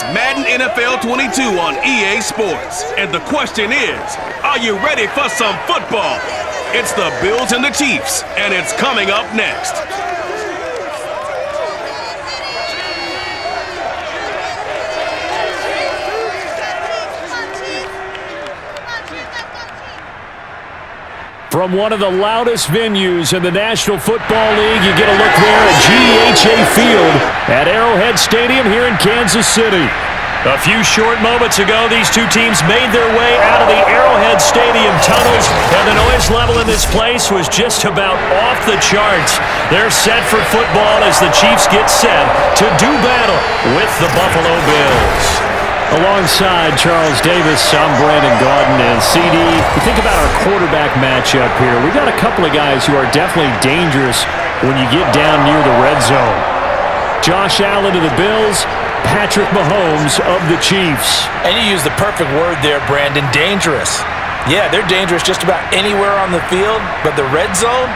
It's Madden NFL 22 on EA Sports. And the question is, are you ready for some football? It's the Bills and the Chiefs, and it's coming up next. From one of the loudest venues in the National Football League, you get a look there at GEHA Field at Arrowhead Stadium here in Kansas City. A few short moments ago, these two teams made their way out of the Arrowhead Stadium tunnels, and the noise level in this place was just about off the charts. They're set for football as the Chiefs get set to do battle with the Buffalo Bills. Alongside Charles Davis, I'm Brandon Gaudin, and CD, you think about our quarterback matchup here. We got a couple of guys who are definitely dangerous when you get down near the red zone. Josh Allen of the Bills, Patrick Mahomes of the Chiefs. And you use the perfect word there, Brandon, dangerous. Yeah, they're dangerous just about anywhere on the field, but the red zone,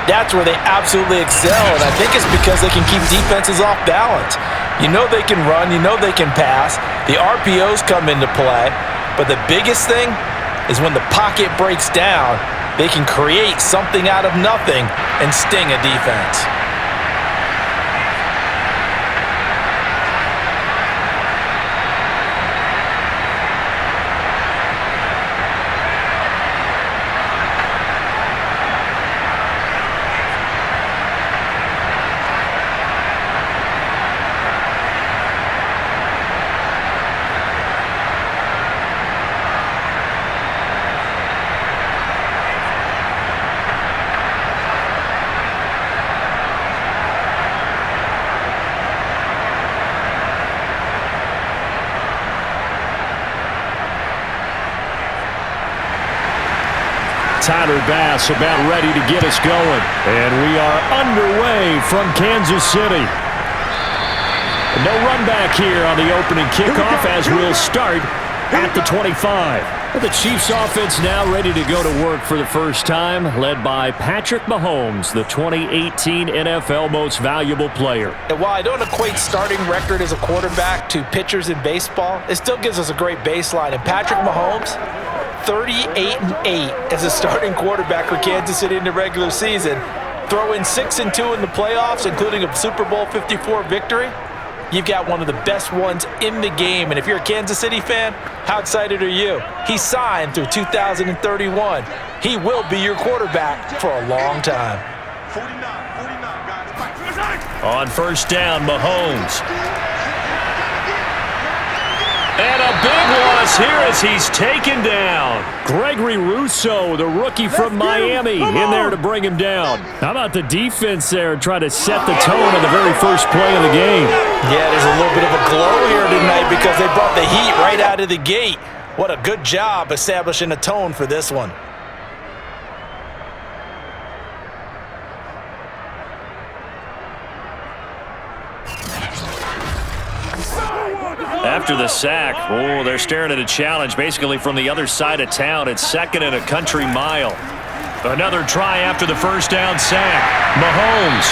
that's where they absolutely excel, and I think it's because they can keep defenses off balance. You know they can run, you know they can pass. The RPOs come into play, but the biggest thing is when the pocket breaks down, they can create something out of nothing and sting a defense. Tyler Bass about ready to get us going. And we are underway from Kansas City. No run back here on the opening kickoff as we'll start at the 25. The Chiefs offense now ready to go to work for the first time, led by Patrick Mahomes, the 2018 NFL Most Valuable Player. And while I don't equate starting record as a quarterback to pitchers in baseball, it still gives us a great baseline. And Patrick Mahomes, 38-8 as a starting quarterback for Kansas City in the regular season. Throw in 6-2 in the playoffs, including a Super Bowl 54 victory. You've got one of the best ones in the game. And if you're a Kansas City fan, how excited are you? He's signed through 2031. He will be your quarterback for a long time. 49, guys. On first down, Mahomes. And a big loss here as he's taken down. Gregory Rousseau, the rookie from Miami, in there to bring him down. How about the defense there trying to set the tone on the very first play of the game? Yeah, there's a little bit of a glow here tonight because they brought the heat right out of the gate. What a good job establishing a tone for this one. After the sack, they're staring at a challenge basically from the other side of town. It's second and a country mile. Another try after the first down sack. Mahomes.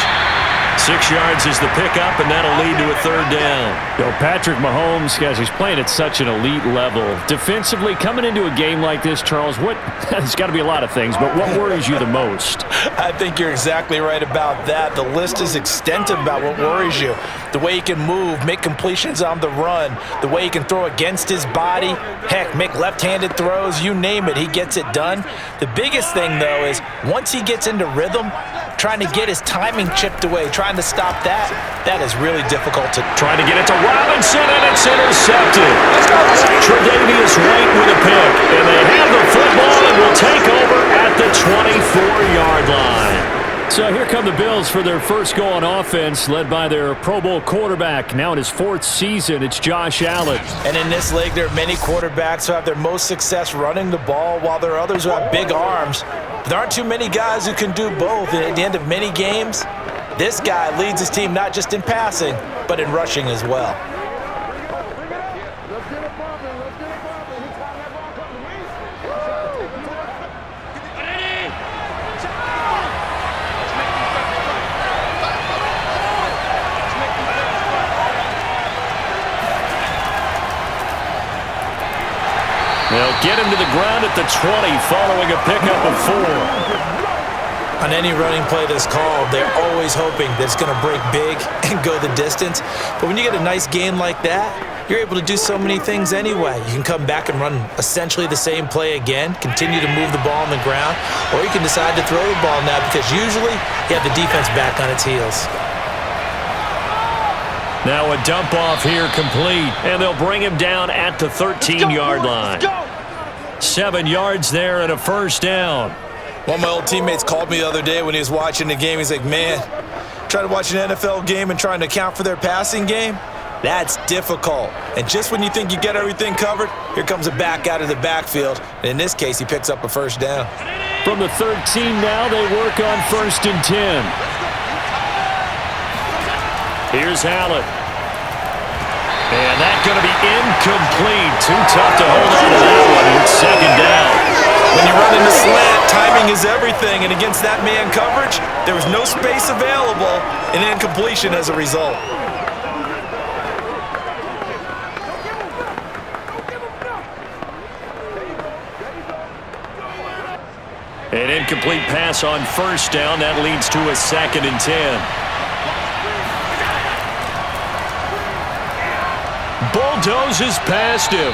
6 yards is the pickup, and that'll lead to a third down. Patrick Mahomes, guys, he's playing at such an elite level. Defensively, coming into a game like this, Charles, there's got to be a lot of things, but what worries you the most? I think you're exactly right about that. The list is extensive about what worries you. The way he can move, make completions on the run, the way he can throw against his body, heck, make left-handed throws, you name it, he gets it done. The biggest thing, though, is once he gets into rhythm, trying to get his timing chipped away, trying to stop that, that is really difficult to... Trying to get it to Robinson, and it's intercepted. Tre'Davious White with a pick, and they have the football and will take over at the 24-yard line. So here come the Bills for their first go on offense, led by their Pro Bowl quarterback, now in his 4th season. It's Josh Allen. And in this league, there are many quarterbacks who have their most success running the ball, while there are others who have big arms. But there aren't too many guys who can do both. And at the end of many games, this guy leads his team not just in passing, but in rushing as well. get him to the ground at the 20 following a pickup of 4. On any running play that's called, they're always hoping that it's going to break big and go the distance. But when you get a nice gain like that, you're able to do so many things anyway. You can come back and run essentially the same play again, continue to move the ball on the ground, or you can decide to throw the ball now because usually you have the defense back on its heels. Now a dump off here complete, and they'll bring him down at the 13-yard line. 7 yards there and a first down. One of my old teammates called me the other day when he was watching the game. He's like, man, trying to watch an NFL game and trying to account for their passing game? That's difficult. And just when you think you get everything covered, here comes a back out of the backfield. And in this case, he picks up a first down. From the 13 now, they work on 1st and 10. Here's Allen. And that's going to be incomplete. Too tough to hold on to that one. It's 2nd down. When you run in the slant, timing is everything. And against that man coverage, there was no space available, and incompletion as a result. An incomplete pass on 1st down. That leads to a 2nd and 10. Bulldozes past him.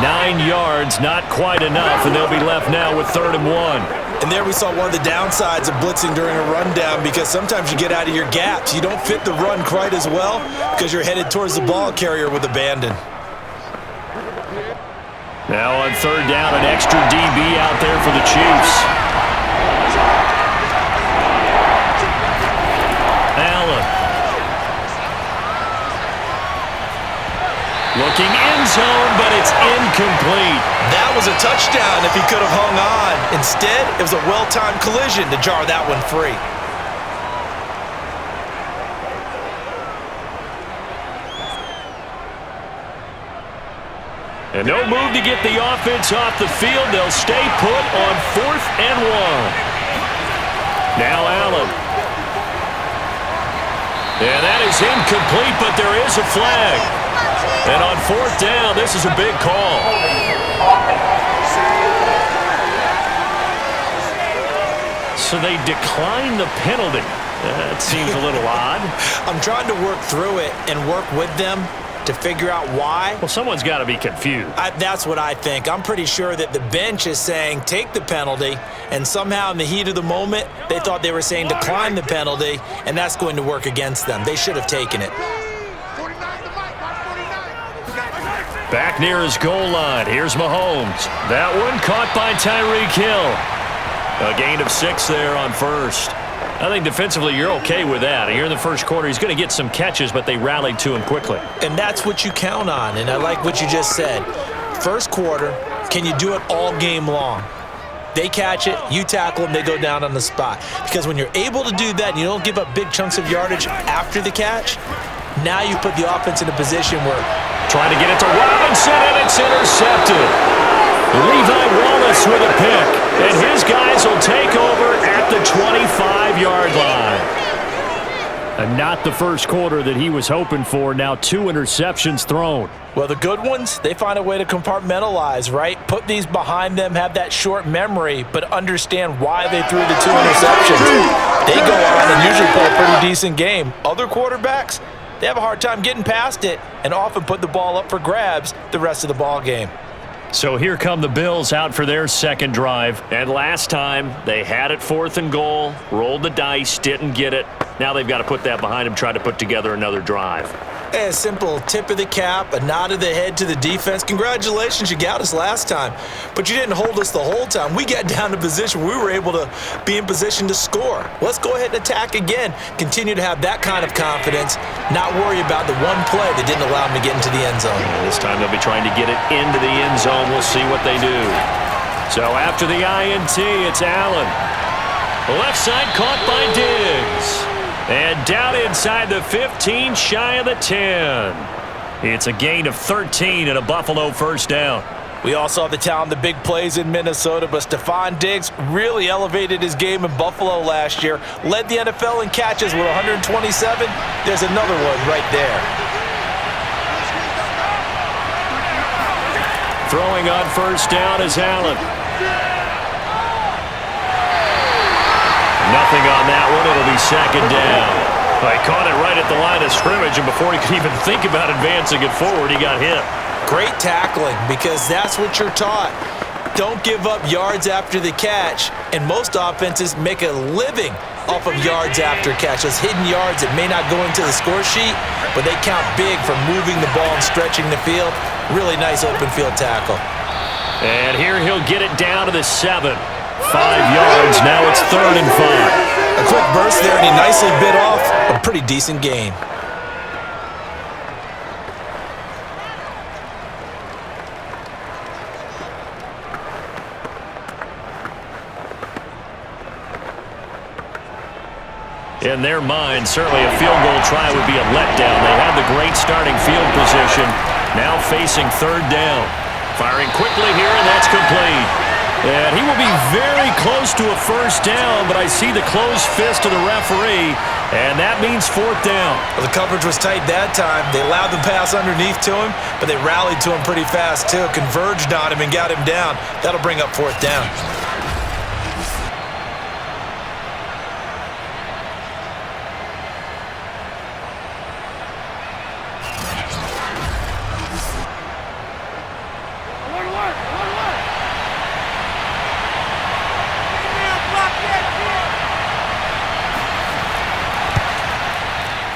9 yards, not quite enough, and they'll be left now with 3rd and 1. And there we saw one of the downsides of blitzing during a rundown because sometimes you get out of your gaps. You don't fit the run quite as well because you're headed towards the ball carrier with abandon. Now on 3rd down, an extra DB out there for the Chiefs. Allen. Looking end zone, but it's incomplete. That was a touchdown if he could have hung on. Instead, it was a well-timed collision to jar that one free. And no move to get the offense off the field. They'll stay put on 4th and 1. Now Allen. And that is incomplete, but there is a flag. And on 4th down, this is a big call. So they decline the penalty. That seems a little odd. I'm trying to work through it and work with them to figure out why. Well, someone's got to be confused. That's what I think. I'm pretty sure that the bench is saying take the penalty, and somehow in the heat of the moment, they thought they were saying decline the penalty, and that's going to work against them. They should have taken it. Back near his goal line. Here's Mahomes. That one caught by Tyreek Hill. A gain of 6 there on 1st. I think defensively you're okay with that. Here in the first quarter, he's going to get some catches, but they rallied to him quickly. And that's what you count on, and I like what you just said. First quarter, can you do it all game long? They catch it, you tackle them, they go down on the spot. Because when you're able to do that and you don't give up big chunks of yardage after the catch, now you put the offense in a position where trying to get it to Robinson, and it's intercepted. Levi Wallace with a pick, and his guys will take over at the 25-yard line. And not the first quarter that he was hoping for. Now 2 interceptions thrown. Well, the good ones, they find a way to compartmentalize, right? Put these behind them, have that short memory, but understand why they threw the 2 interceptions. They go on and usually play a pretty decent game. Other quarterbacks, they have a hard time getting past it and often put the ball up for grabs the rest of the ball game. So here come the Bills out for their second drive. And last time, they had it 4th and goal, rolled the dice, didn't get it. Now they've got to put that behind them, try to put together another drive. A simple tip of the cap, a nod of the head to the defense. Congratulations, you got us last time. But you didn't hold us the whole time. We got down to position where we were able to be in position to score. Let's go ahead and attack again. Continue to have that kind of confidence, not worry about the one play that didn't allow them to get into the end zone. This time they'll be trying to get it into the end zone. We'll see what they do. So after the INT, it's Allen. Left side caught by Diggs. And down inside the 15, shy of the 10. It's a gain of 13 and a Buffalo first down. We all saw the talent, the big plays in Minnesota, but Stephon Diggs really elevated his game in Buffalo last year. Led the NFL in catches with 127. There's another one right there. Throwing on first down is Allen. Nothing on that one. It'll be second down. He caught it right at the line of scrimmage, and before he could even think about advancing it forward, he got hit. Great tackling, because that's what you're taught. Don't give up yards after the catch, and most offenses make a living off of yards after catch. Those hidden yards that may not go into the score sheet, but they count big for moving the ball and stretching the field. Really nice open field tackle. And here he'll get it down to the 7. 5 yards, now it's 3rd and 5. A quick burst there, and he nicely bit off a pretty decent gain. In their mind, certainly a field goal try would be a letdown. They have the great starting field position, now facing 3rd down. Firing quickly here, and that's complete. And he will be very close to a first down, but I see the closed fist of the referee, and that means 4th down. Well, the coverage was tight that time. They allowed the pass underneath to him, but they rallied to him pretty fast, too. Converged on him and got him down. That'll bring up 4th down.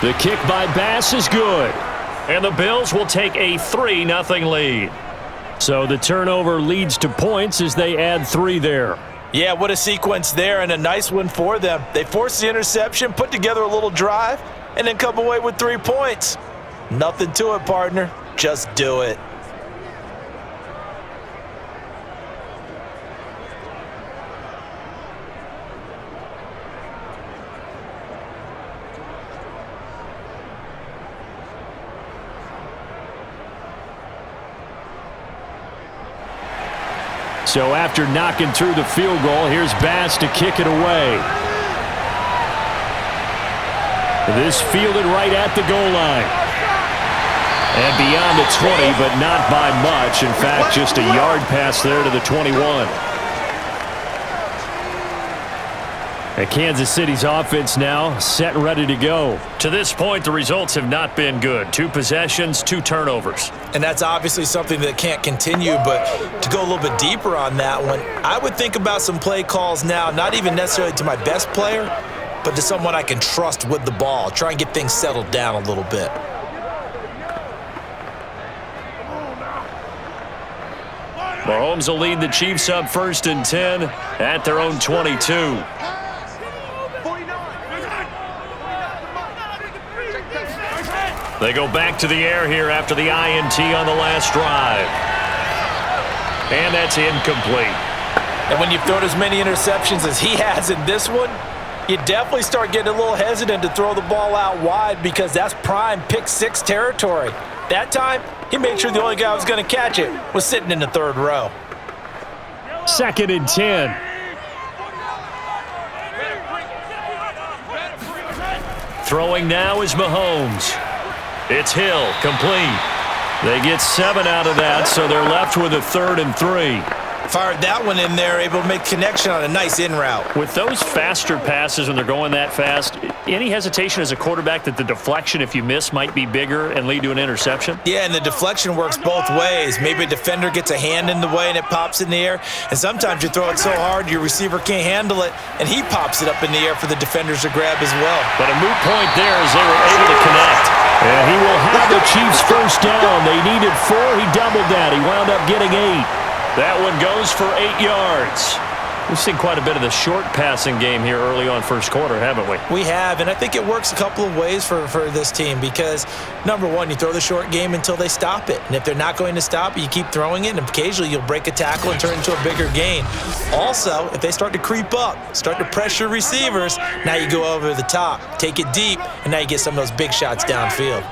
The kick by Bass is good. And the Bills will take a 3-0 lead. So the turnover leads to points as they add 3 there. Yeah, what a sequence there, and a nice one for them. They forced the interception, put together a little drive, and then come away with 3 points. Nothing to it, partner. Just do it. So after knocking through the field goal, here's Bass to kick it away. This fielded right at the goal line. And beyond the 20, but not by much. In fact, just a yard pass there to the 21. And Kansas City's offense now set and ready to go. To this point, the results have not been good. 2 possessions, 2 turnovers. And that's obviously something that can't continue, but to go a little bit deeper on that one, I would think about some play calls now, not even necessarily to my best player, but to someone I can trust with the ball. Try and get things settled down a little bit. Mahomes will lead the Chiefs up 1st and 10 at their own 22. They go back to the air here after the INT on the last drive. And that's incomplete. And when you've thrown as many interceptions as he has in this one, you definitely start getting a little hesitant to throw the ball out wide because that's prime pick 6 territory. That time, he made sure the only guy who was going to catch it was sitting in the 3rd row. 2nd and 10. Throwing now is Mahomes. It's Hill, complete. They get 7 out of that, so they're left with a 3rd and 3. Fired that one in there, able to make connection on a nice in route. With those faster passes when they're going that fast, any hesitation as a quarterback that the deflection, if you miss, might be bigger and lead to an interception? Yeah, and the deflection works both ways. Maybe a defender gets a hand in the way and it pops in the air, and sometimes you throw it so hard your receiver can't handle it, and he pops it up in the air for the defenders to grab as well. But a moot point there as they were able to connect. And he will have the Chiefs first down. They needed 4. He doubled that. He wound up getting 8. That one goes for 8 yards. We've seen quite a bit of the short passing game here early on first quarter, haven't we? We have, and I think it works a couple of ways for this team because, number one, you throw the short game until they stop it. And if they're not going to stop it, you keep throwing it, and occasionally you'll break a tackle and turn it into a bigger gain. Also, if they start to creep up, start to pressure receivers, now you go over the top, take it deep, and now you get some of those big shots downfield.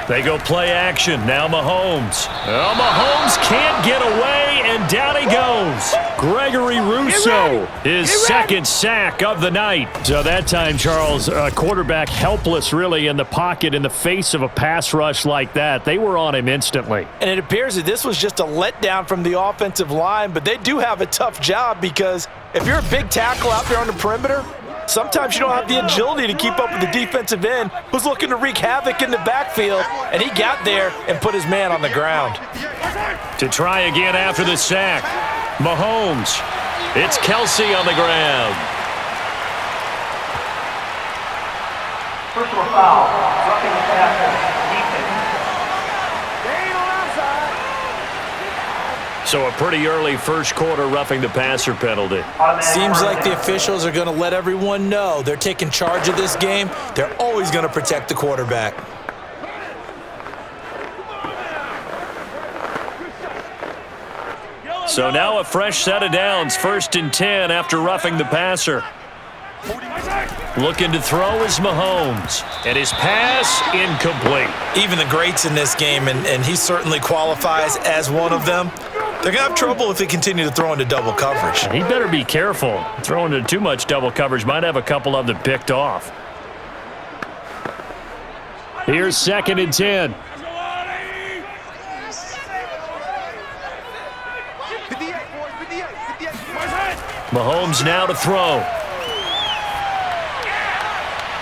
They go play action. Now Mahomes. Oh, Mahomes can't get away, and down he goes. Gregory Rousseau, his second sack of the night. So that time, Charles, quarterback helpless really in the pocket in the face of a pass rush like that. They were on him instantly. And it appears that this was just a letdown from the offensive line, but they do have a tough job because if you're a big tackle out there on the perimeter, sometimes you don't have the agility to keep up with the defensive end who's looking to wreak havoc in the backfield, and he got there and put his man on the ground. To try again after the sack, Mahomes. It's Kelsey on the ground. Personal foul, roughing the passer, So a pretty early first quarter roughing the passer penalty. Seems like the officials are going to let everyone know they're taking charge of this game. They're always going to protect the quarterback. So now a fresh set of downs, 1st and 10 after roughing the passer. Looking to throw is Mahomes, and his pass incomplete. Even the greats in this game, and he certainly qualifies as one of them, they're going to have trouble if they continue to throw into double coverage. He better be careful. Throwing into too much double coverage might have a couple of them picked off. Here's 2nd and 10. Mahomes now to throw.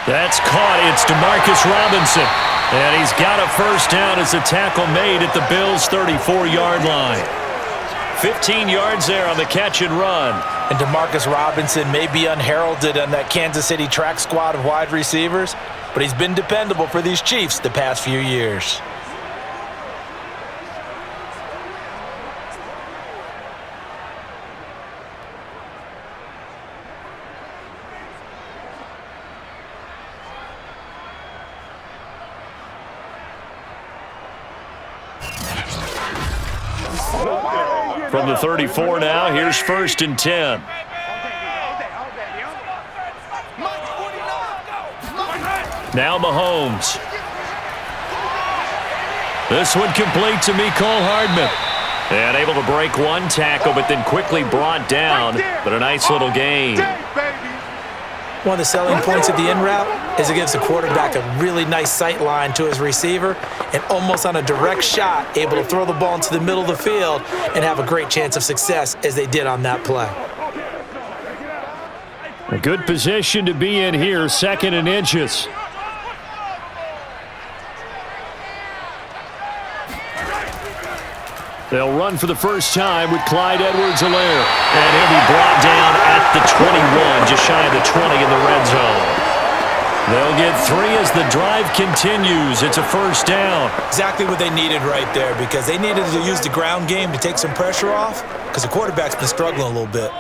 That's caught. It's DeMarcus Robinson. And he's got a first down as a tackle made at the Bills' 34-yard line. 15 yards there on the catch and run. And DeMarcus Robinson may be unheralded on that Kansas City track squad of wide receivers, but he's been dependable for these Chiefs the past few years. From the 34 now, here's 1st and 10. Now Mahomes. This one complete to Mecole Hardman. And able to break one tackle, but then quickly brought down. But a nice little gain. One of the selling points of the in route is it gives the quarterback a really nice sight line to his receiver and almost on a direct shot able to throw the ball into the middle of the field and have a great chance of success as they did on that play. A good position to be in here, 2nd and inches. They'll run for the first time with Clyde Edwards-Helaire. And he'll be brought down at the 21, just shy of the 20 in the red zone. They'll get 3 as the drive continues. It's a first down. Exactly what they needed right there because they needed to use the ground game to take some pressure off because the quarterback's been struggling a little bit.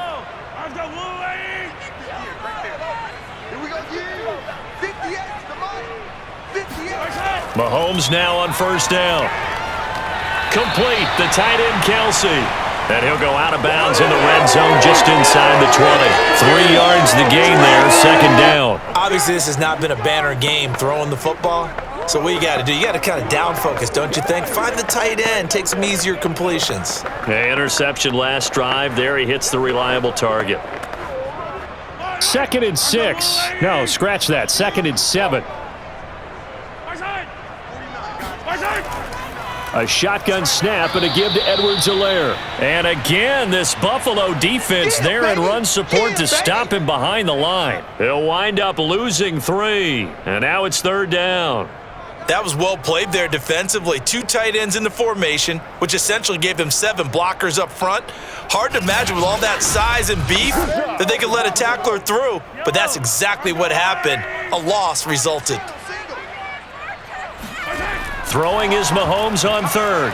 Mahomes now on first down. Complete, the tight end Kelsey. And he'll go out of bounds in the red zone just inside the 20. 3 yards the gain there, 2nd down. Obviously, this has not been a banner game throwing the football. So what you got to do, you got to kind of down focus, don't you think? Find the tight end, take some easier completions. Yeah, interception last drive. There he hits the reliable target. 2nd and 6. No, scratch that. 2nd and 7. A shotgun snap and a give to Edwards-Helaire. And again, this Buffalo defense there in run support to stop him behind the line. He'll wind up losing 3. And now it's 3rd down. That was well played there defensively. 2 tight ends in the formation, which essentially gave them 7 blockers up front. Hard to imagine with all that size and beef that they could let a tackler through. But that's exactly what happened. A loss resulted. Throwing is Mahomes on 3rd.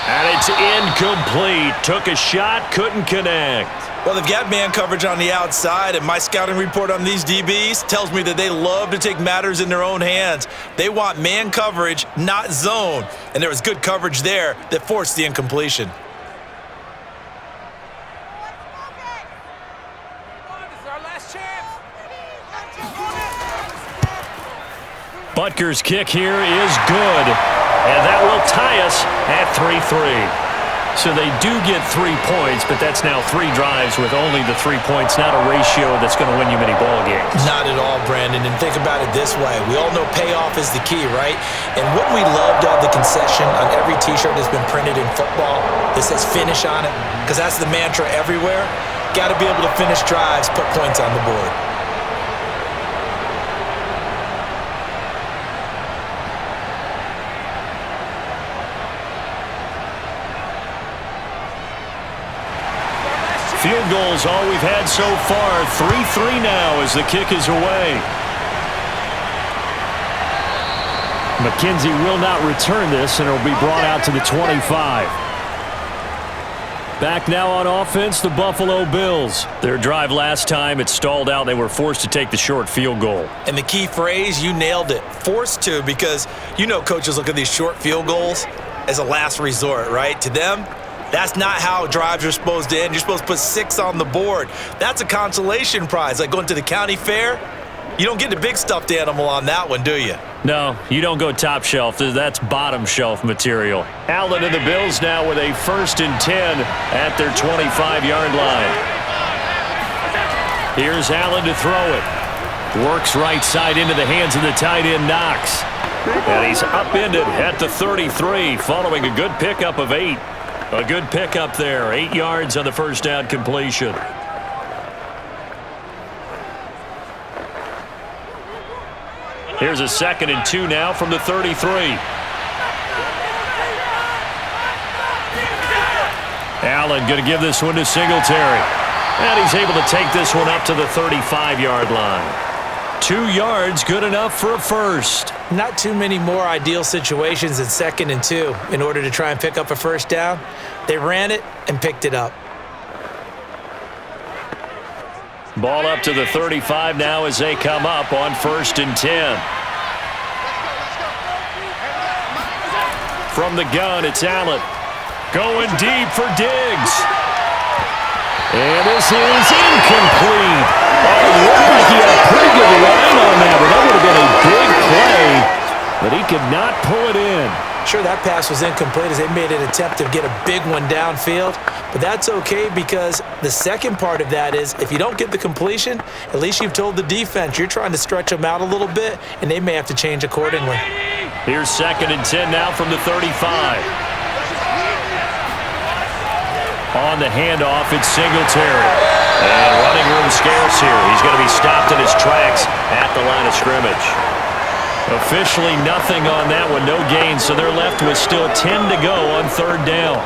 And it's incomplete. Took a shot, couldn't connect. Well, they've got man coverage on the outside, and my scouting report on these DBs tells me that they love to take matters in their own hands. They want man coverage, not zone. And there was good coverage there that forced the incompletion. Butker's kick here is good, and that will tie us at 3-3. So they do get 3 points, but that's now 3 drives with only the 3 points, not a ratio that's going to win you many ball games. Not at all, Brandon. And think about it this way. We all know payoff is the key, right? And wouldn't we love to have the concession on every T-shirt that's been printed in football that says finish on it? Because that's the mantra everywhere. Got to be able to finish drives, put points on the board. Field goals all we've had so far. 3-3 now as the kick is away. McKenzie will not return this, and it will be brought out to the 25. Back now on offense, the Buffalo Bills. Their drive last time, it stalled out. They were forced to take the short field goal. And the key phrase, you nailed it. Forced to, because you know coaches look at these short field goals as a last resort, right? To them, that's not how drives are supposed to end. You're supposed to put 6 on the board. That's a consolation prize. Like going to the county fair, you don't get the big stuffed animal on that one, do you? No, you don't go top shelf. That's bottom shelf material. Allen and the Bills now with a 1st and 10 at their 25-yard line. Here's Allen to throw it. Works right side into the hands of the tight end, Knox. And he's upended at the 33 following a good pickup of 8. A good pickup there. 8 yards on the first down completion. Here's a 2nd and 2 now from the 33. Allen going to give this one to Singletary. And he's able to take this one up to the 35-yard line. 2 yards, good enough for a first. Not too many more ideal situations than 2nd and 2 in order to try and pick up a first down. They ran it and picked it up. Ball up to the 35 now as they come up on 1st and 10. From the gun, it's Allen. Going deep for Diggs. And this is incomplete. Oh, it looked like he had a pretty good line on that, but that would have been a big play, but he could not pull it in. Sure, that pass was incomplete as they made an attempt to get a big one downfield, but that's okay because the second part of that is if you don't get the completion, at least you've told the defense you're trying to stretch them out a little bit, and they may have to change accordingly. Here's 2nd and 10 now from the 35. On the handoff, it's Singletary. And running room scarce here. He's going to be stopped in his tracks at the line of scrimmage. Officially nothing on that one, no gain, so they're left with still 10 to go on 3rd down.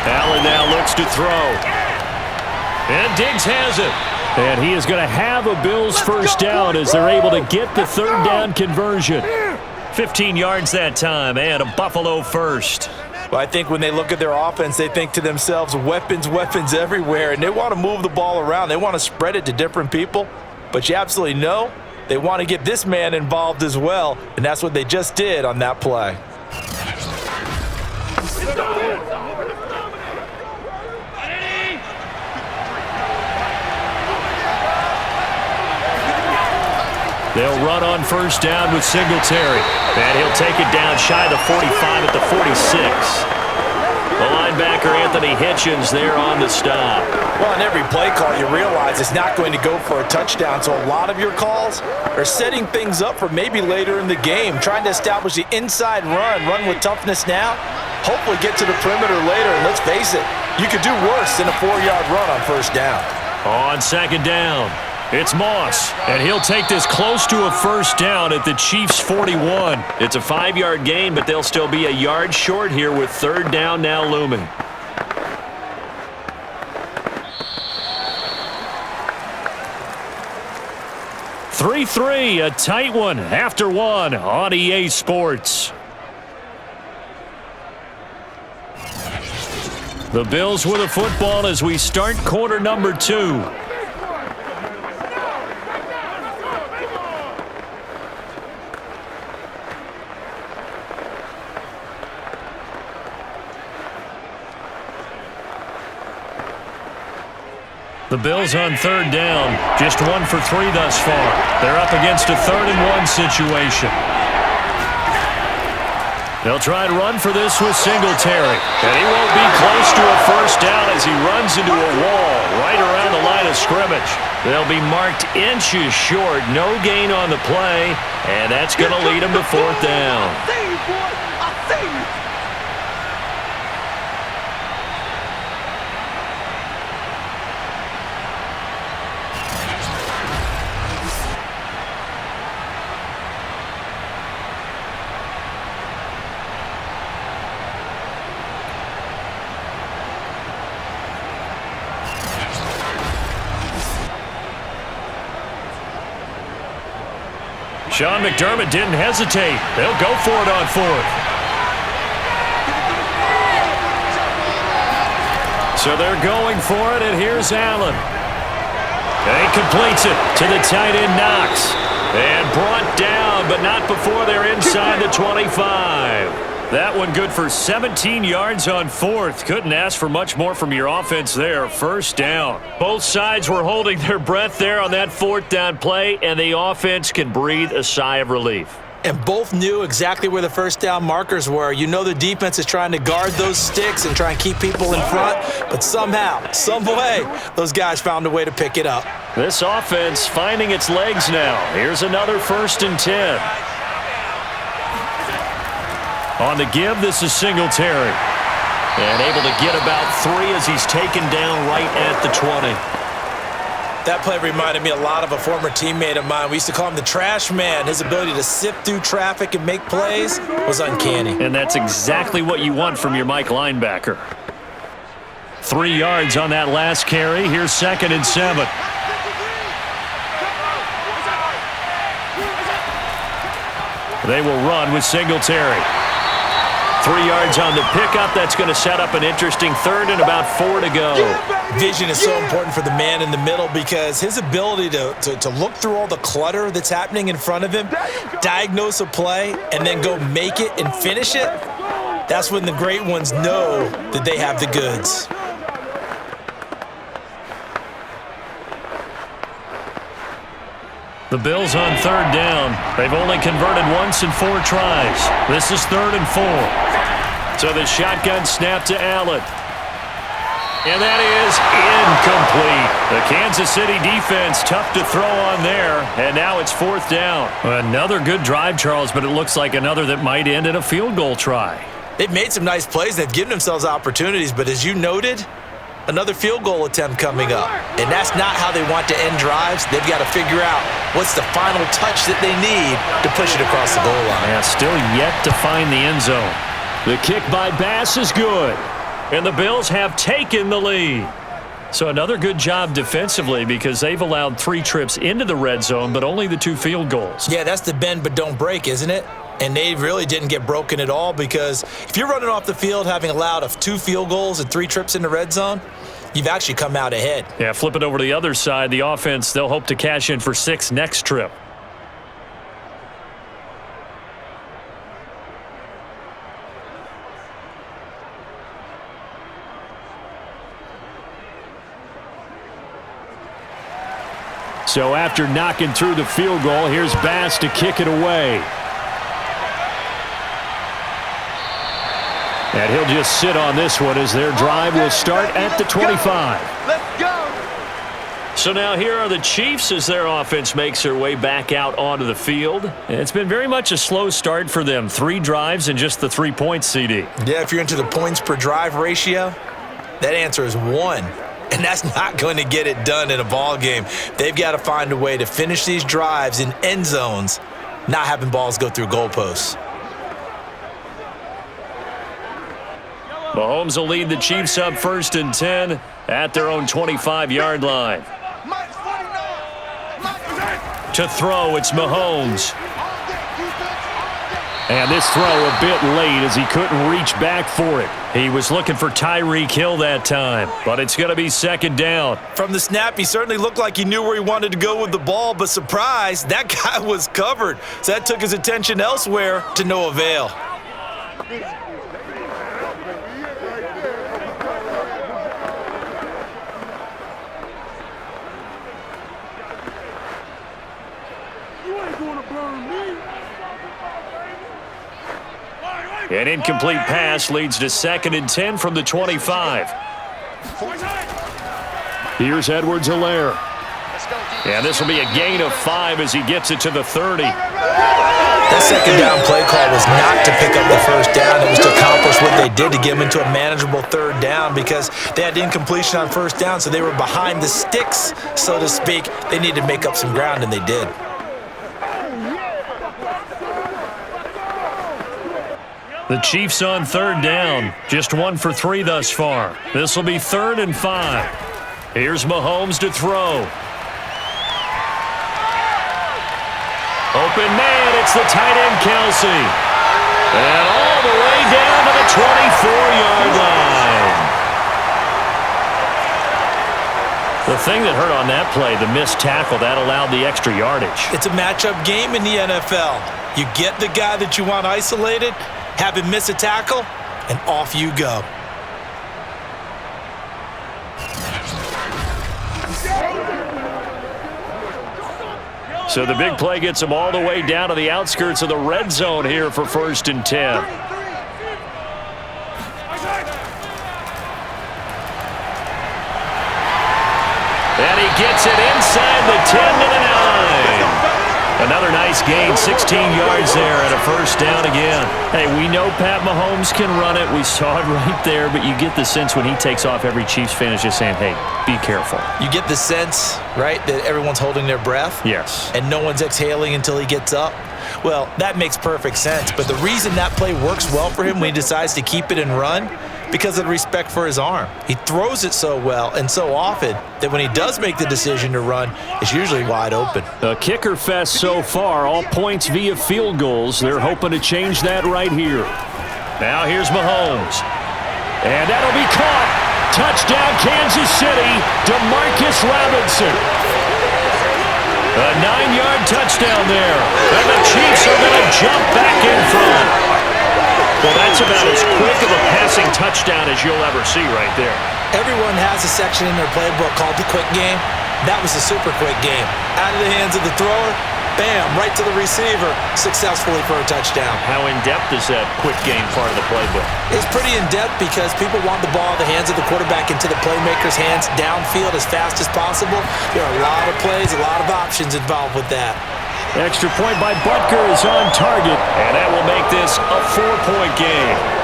Allen now looks to throw. And Diggs has it. And he is going to have a Bills first down as they're able to get the 3rd down conversion. 15 yards that time and a Buffalo first. Well, I think when they look at their offense, they think to themselves, weapons, weapons everywhere, and they want to move the ball around. They want to spread it to different people, but you absolutely know they want to get this man involved as well, and that's what they just did on that play. They'll run on 1st down with Singletary. And he'll take it down shy of the 45 at the 46. The linebacker, Anthony Hitchens, there on the stop. Well, on every play call, you realize it's not going to go for a touchdown. So a lot of your calls are setting things up for maybe later in the game, trying to establish the inside run with toughness now, hopefully get to the perimeter later. And let's face it, you could do worse than a 4-yard run on 1st down. On 2nd down, it's Moss, and he'll take this close to a first down at the Chiefs' 41. It's a 5-yard gain, but they'll still be a yard short here with 3rd down now looming. (3-3), a tight one after one on EA Sports. The Bills with a football as we start quarter number 2. The Bills on third down, just 1 for 3 thus far. They're up against a 3rd-and-1 situation. They'll try and run for this with Singletary. And he won't be close to a first down as he runs into a wall right around the line of scrimmage. They'll be marked inches short, no gain on the play, and that's going to lead them to 4th down. I see you, boy. I see you. Sean McDermott didn't hesitate. They'll go for it on 4th. So they're going for it, and here's Allen. And he completes it to the tight end Knox. And brought down, but not before they're inside the 25. That one good for 17 yards on 4th. Couldn't ask for much more from your offense there. First down. Both sides were holding their breath there on that 4th down play, and the offense can breathe a sigh of relief. And both knew exactly where the first down markers were. You know the defense is trying to guard those sticks and try and keep people in front, but somehow, some way, those guys found a way to pick it up. This offense finding its legs now. Here's another 1st and 10. On the give, this is Singletary. And able to get about 3 as he's taken down right at the 20. That play reminded me a lot of a former teammate of mine. We used to call him the trash man. His ability to sift through traffic and make plays was uncanny. And that's exactly what you want from your Mike linebacker. 3 yards on that last carry. Here's 2nd and 7. They will run with Singletary. 3 yards on the pickup. That's going to set up an interesting 3rd and about 4 to go. Vision is so important for the man in the middle because his ability to look through all the clutter that's happening in front of him, diagnose a play, and then go make it and finish it, that's when the great ones know that they have the goods. The Bills on 3rd down. They've only converted once in 4 tries. This is 3rd and 4. So the shotgun snap to Allen. And that is incomplete. The Kansas City defense tough to throw on there. And now it's 4th down. Another good drive, Charles, but it looks like another that might end in a field goal try. They've made some nice plays. They've given themselves opportunities, but as you noted, another field goal attempt coming up. And that's not how they want to end drives. They've got to figure out what's the final touch that they need to push it across the goal line. Yeah, still yet to find the end zone. The kick by Bass is good. And the Bills have taken the lead. So another good job defensively because they've allowed 3 trips into the red zone, but only the 2 field goals. Yeah, that's the bend but don't break, isn't it? And they really didn't get broken at all because if you're running off the field having allowed 2 field goals and 3 trips in the red zone, you've actually come out ahead. Yeah, flip it over to the other side. The offense, they'll hope to cash in for 6 next trip. So after knocking through the field goal, here's Bass to kick it away. And he'll just sit on this one as their drive will start at the 25. Let's go. So now here are the Chiefs as their offense makes their way back out onto the field. And it's been very much a slow start for them. 3 drives and just the 3 points, CD. Yeah, if you're into the points per drive ratio, that answer is 1. And that's not going to get it done in a ball game. They've got to find a way to finish these drives in end zones, not having balls go through goalposts. Mahomes will lead the Chiefs up 1st and 10 at their own 25-yard line. To throw, it's Mahomes. And this throw a bit late as he couldn't reach back for it. He was looking for Tyreek Hill that time, but it's going to be 2nd down. From the snap, he certainly looked like he knew where he wanted to go with the ball, but surprise, that guy was covered. So that took his attention elsewhere to no avail. An incomplete pass leads to 2nd and 10 from the 25. Here's Edwards-Helaire. And this will be a gain of 5 as he gets it to the 30. That second down play call was not to pick up the first down. It was to accomplish what they did to get them into a manageable 3rd down because they had incompletion on 1st down, so they were behind the sticks, so to speak. They needed to make up some ground, and they did. The Chiefs on 3rd down. Just 1 for 3 thus far. This will be 3rd and 5. Here's Mahomes to throw. Open man, it's the tight end, Kelsey. And all the way down to the 24-yard line. The thing that hurt on that play, the missed tackle, that allowed the extra yardage. It's a matchup game in the NFL. You get the guy that you want isolated, have him miss a tackle, and off you go. So the big play gets him all the way down to the outskirts of the red zone here for 1st and 10. And he gets it inside the 10 to the 9. Another nice gain, 16 yards there and a 1st down again. Hey, we know Pat Mahomes can run it. We saw it right there, but you get the sense when he takes off, every Chiefs fan is just saying, hey, be careful. You get the sense, right, that everyone's holding their breath? Yes. And no one's exhaling until he gets up? Well, that makes perfect sense. But the reason that play works well for him when he decides to keep it and run, because of the respect for his arm. He throws it so well and so often that when he does make the decision to run, it's usually wide open. A kicker fest so far, all points via field goals. They're hoping to change that right here. Now here's Mahomes. And that'll be caught. Touchdown, Kansas City, DeMarcus Robinson. A 9-yard touchdown there. And the Chiefs are going to jump back in front. Well, that's about as quick of a passing touchdown as you'll ever see right there. Everyone has a section in their playbook called the quick game. That was a super quick game. Out of the hands of the thrower, bam, right to the receiver, successfully for a touchdown. How in-depth is that quick game part of the playbook? It's pretty in-depth because people want the ball in the hands of the quarterback into the playmaker's hands downfield as fast as possible. There are a lot of plays, a lot of options involved with that. Extra point by Butker is on target, and that will make this a 4-point game.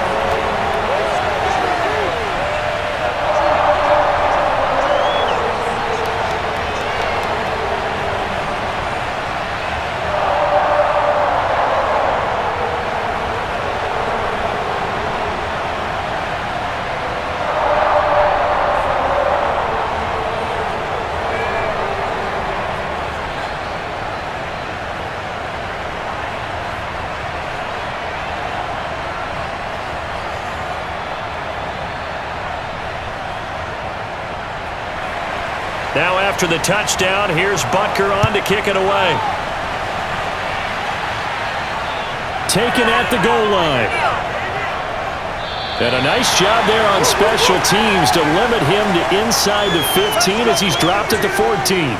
Now after the touchdown, here's Butker on to kick it away. Taken at the goal line. And a nice job there on special teams to limit him to inside the 15 as he's dropped at the 14.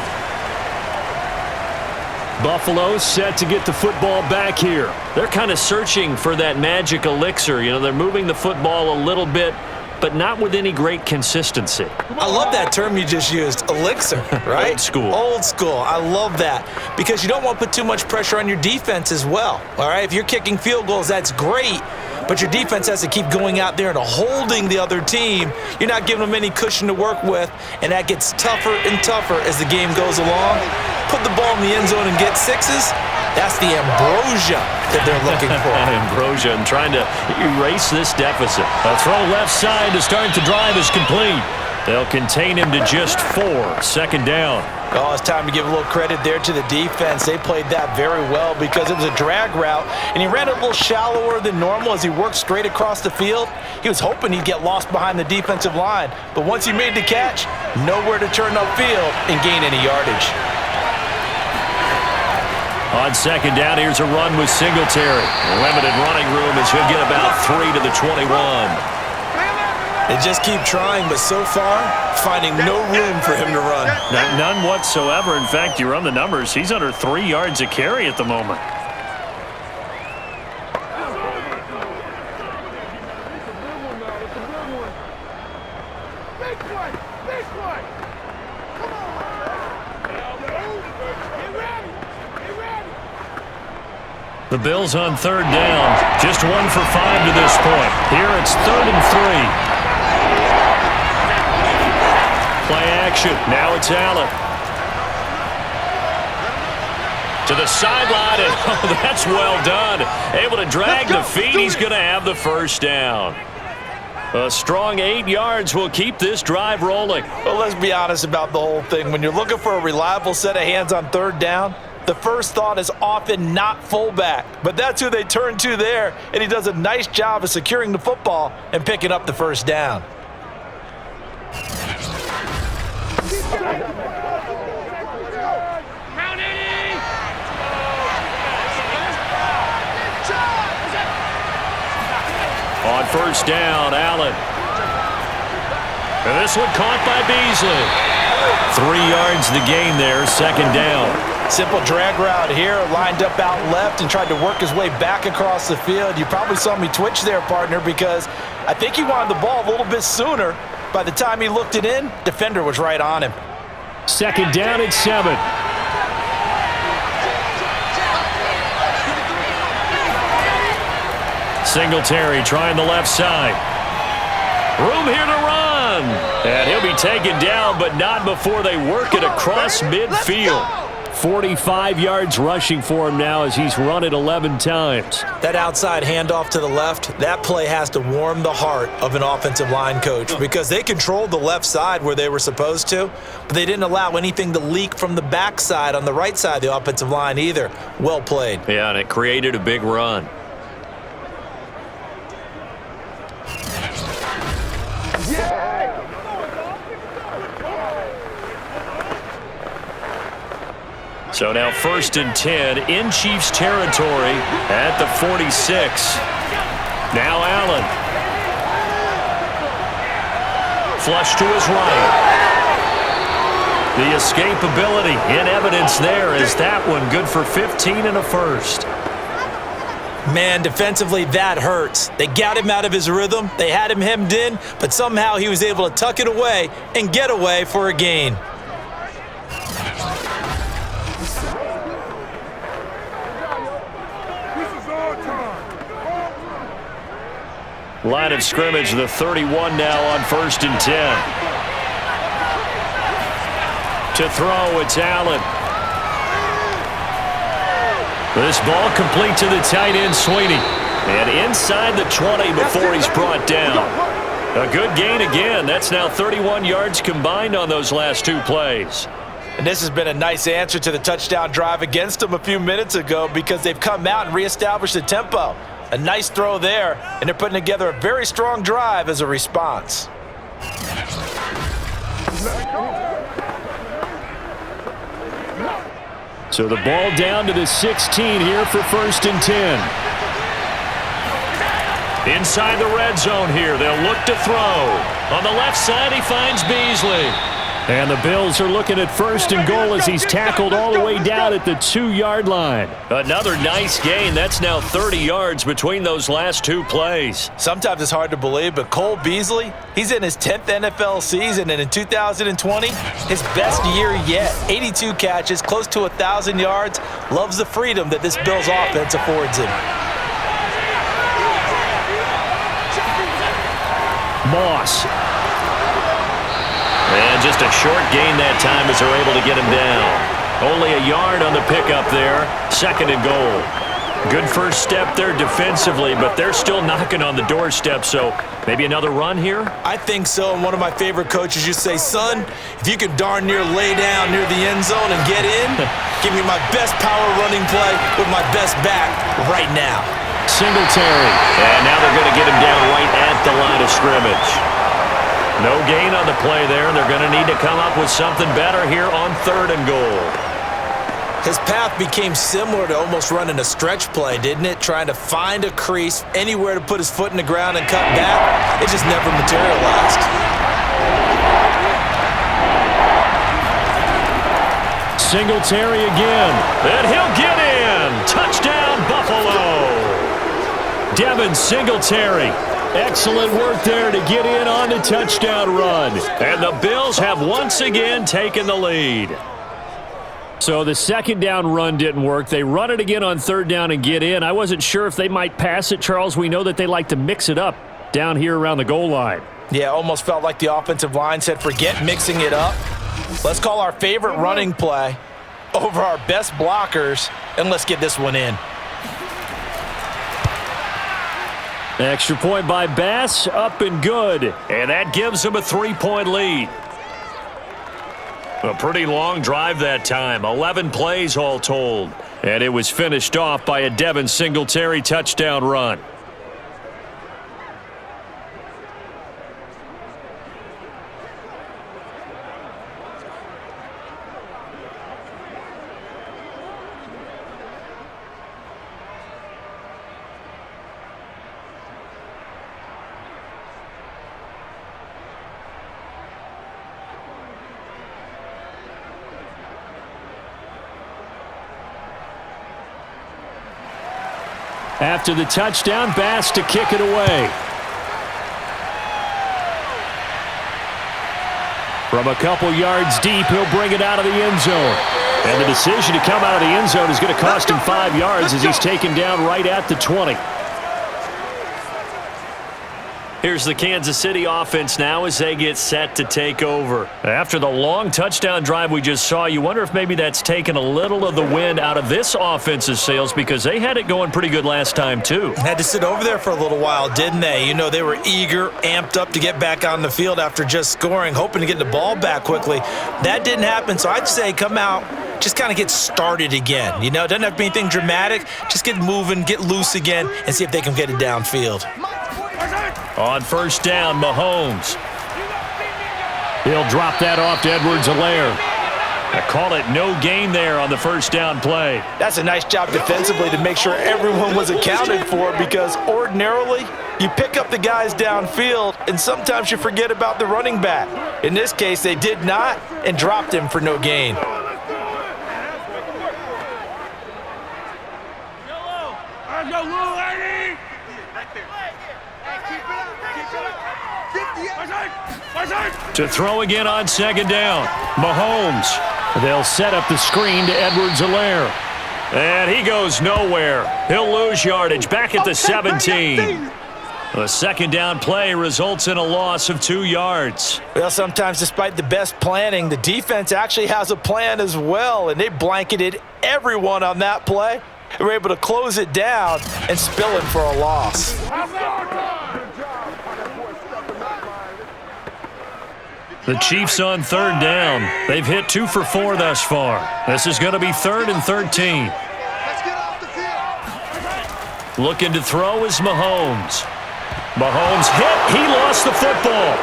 Buffalo set to get the football back here. They're kind of searching for that magic elixir. You know, they're moving the football a little bit, but not with any great consistency. I love that term you just used, elixir, right? Old school. Old school. I love that because you don't want to put too much pressure on your defense as well, all right? If you're kicking field goals, that's great, but your defense has to keep going out there and holding the other team. You're not giving them any cushion to work with, and that gets tougher and tougher as the game goes along. Put the ball in the end zone and get sixes. That's the ambrosia that they're looking for. Ambrosia and trying to erase this deficit. A throw left side to start the drive is complete. They'll contain him to just 4. Second down. Oh, it's time to give a little credit there to the defense. They played that very well because it was a drag route, and he ran a little shallower than normal as he worked straight across the field. He was hoping he'd get lost behind the defensive line, but once he made the catch, nowhere to turn upfield and gain any yardage. On second down, here's a run with Singletary. Limited running room as he'll get about 3 to the 21. They just keep trying, but so far, finding no room for him to run. None whatsoever. In fact, you run the numbers. He's under 3 yards a carry at the moment. The Bills on 3rd down. Just 1 for 5 to this point. Here it's 3rd and 3. Play action. Now it's Allen. To the sideline, and oh, that's well done. Able to drag the feet. He's going to have the first down. A strong 8 yards will keep this drive rolling. Well, let's be honest about the whole thing. When you're looking for a reliable set of hands on 3rd down, the first thought is often not fullback. But that's who they turn to there, and he does a nice job of securing the football and picking up the first down. On 1st down, Allen. And this one caught by Beasley. 3 yards the gain there, 2nd down. Simple drag route here, lined up out left and tried to work his way back across the field. You probably saw me twitch there, partner, because I think he wanted the ball a little bit sooner. By the time he looked it in, defender was right on him. 2nd down and 7. Singletary trying the left side. Room here to run. And he'll be taken down, but not before they work it across midfield. 45 yards rushing for him now as he's run it 11 times. That outside handoff to the left, that play has to warm the heart of an offensive line coach because they controlled the left side where they were supposed to, but they didn't allow anything to leak from the backside on the right side of the offensive line either. Well played. Yeah, and it created a big run. So now 1st and 10 in Chiefs territory at the 46. Now Allen. Flush to his right. The escapability in evidence there is that one good for 15 and a first. Man, defensively, that hurts. They got him out of his rhythm. They had him hemmed in, but somehow he was able to tuck it away and get away for a gain. Line of scrimmage, the 31 now on 1st and 10. To throw, it's Allen. This ball complete to the tight end, Sweeney. And inside the 20 before he's brought down. A good gain again. That's now 31 yards combined on those last 2 plays. And this has been a nice answer to the touchdown drive against them a few minutes ago because they've come out and reestablished the tempo. A nice throw there, and they're putting together a very strong drive as a response. So the ball down to the 16 here for 1st and 10. Inside the red zone here, they'll look to throw. On the left side, he finds Beasley. And the Bills are looking at 1st and goal as he's tackled all the way down at the 2-yard line. Another nice gain. That's now 30 yards between those last 2 plays. Sometimes it's hard to believe, but Cole Beasley, he's in his 10th NFL season, and in 2020, his best year yet. 82 catches, close to 1,000 yards. Loves the freedom that this Bills offense affords him. Moss. And just a short gain that time as they're able to get him down. Only a yard on the pickup there. 2nd and goal. Good first step there defensively, but they're still knocking on the doorstep, so maybe another run here? I think so, and one of my favorite coaches used to say, son, if you can darn near lay down near the end zone and get in, give me my best power running play with my best back right now. Singletary. And now they're going to get him down right at the line of scrimmage. No gain on the play there, and they're going to need to come up with something better here on 3rd and goal. His path became similar to almost running a stretch play, didn't it? Trying to find a crease, anywhere to put his foot in the ground and cut back. It just never materialized. Singletary again, and he'll get in. Touchdown, Buffalo. Devin Singletary. Excellent work there to get in on the touchdown run. And the Bills have once again taken the lead. So the second down run didn't work. They run it again on third down and get in. I wasn't sure if they might pass it, Charles. We know that they like to mix it up down here around the goal line. Yeah, almost felt like the offensive line said, forget mixing it up. Let's call our favorite running play over our best blockers, and let's get this one in. Extra point by Bass, up and good. And that gives them a 3-point lead. A pretty long drive that time, 11 plays all told. And it was finished off by a Devin Singletary touchdown run. After the touchdown, Bass to kick it away. From a couple yards deep, he'll bring it out of the end zone. And the decision to come out of the end zone is going to cost him 5 yards as he's taken down right at the 20. Here's the Kansas City offense now as they get set to take over. After the long touchdown drive we just saw, you wonder if maybe that's taken a little of the wind out of this offense's sails because they had it going pretty good last time too. Had to sit over there for a little while, didn't they? You know, they were eager, amped up to get back on the field after just scoring, hoping to get the ball back quickly. That didn't happen, so I'd say come out, just kind of get started again. You know, it doesn't have to be anything dramatic. Just get moving, get loose again, and see if they can get it downfield. On first down, Mahomes. He'll drop that off to Edwards-Helaire. I call it no gain there on the first down play. That's a nice job defensively to make sure everyone was accounted for because ordinarily you pick up the guys downfield and sometimes you forget about the running back. In this case, they did not and dropped him for no gain. To throw again on second down, Mahomes. They'll set up the screen to Edwards-Helaire. And he goes nowhere. He'll lose yardage back at the 17. The second down play results in a loss of 2 yards. Well, sometimes despite the best planning, the defense actually has a plan as well, and they blanketed everyone on that play. They were able to close it down and spill it for a loss. The Chiefs on third down. They've hit 2 for 4 thus far. This is going to be 3rd and 13. Looking to throw is Mahomes. Mahomes hit. He lost the football.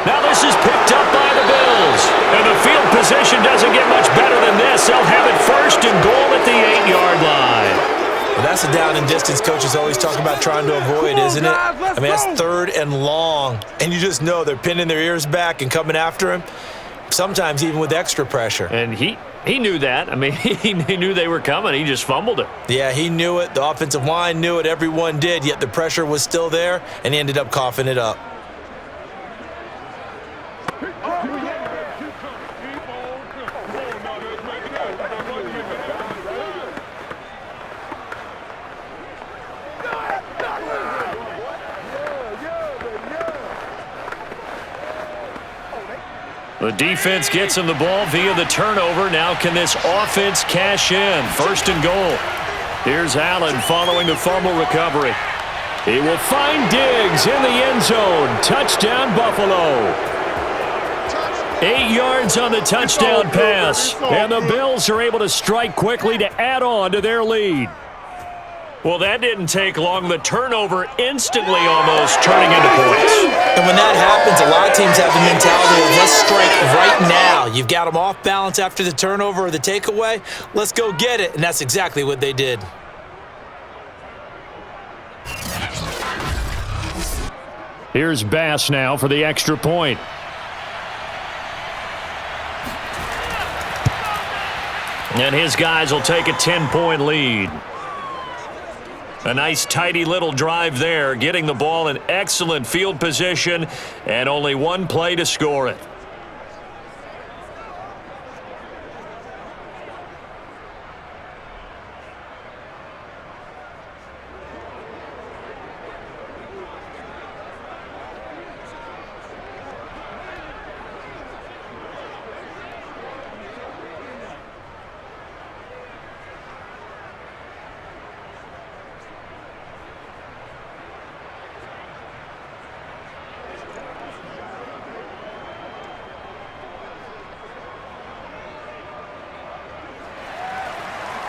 Now this is picked up by the Bills. And the field position doesn't get much better than this. They'll have it 1st and goal at the 8-yard line. Well, that's the down and distance coaches always talk about trying to avoid, isn't it? I mean, that's 3rd and long. And you just know they're pinning their ears back and coming after him, sometimes even with extra pressure. And he knew that. I mean, he knew they were coming. He just fumbled it. Yeah, he knew it. The offensive line knew it. Everyone did, yet the pressure was still there, and he ended up coughing it up. The defense gets him the ball via the turnover. Now can this offense cash in? 1st and goal. Here's Allen following the fumble recovery. He will find Diggs in the end zone. Touchdown, Buffalo. 8 yards on the touchdown pass. And the Bills are able to strike quickly to add on to their lead. Well, that didn't take long. The turnover instantly almost turning into points. And when that happens, a lot of teams have the mentality of let's strike right now. You've got them off balance after the turnover or the takeaway. Let's go get it. And that's exactly what they did. Here's Bass now for the extra point. And his guys will take a 10-point lead. A nice, tidy little drive there, getting the ball in excellent field position, and only one play to score it.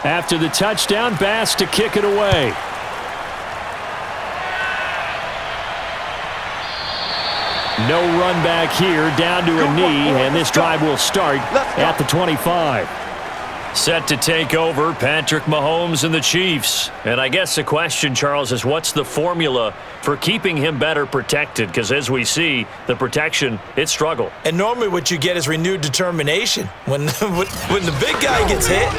After the touchdown, Bass to kick it away. No run back here, down to a knee, and this drive will start at the 25. Set to take over, Patrick Mahomes and the Chiefs. And I guess the question, Charles, is what's the formula for keeping him better protected? Because as we see, the protection, it struggled. And normally what you get is renewed determination. When the big guy gets hit,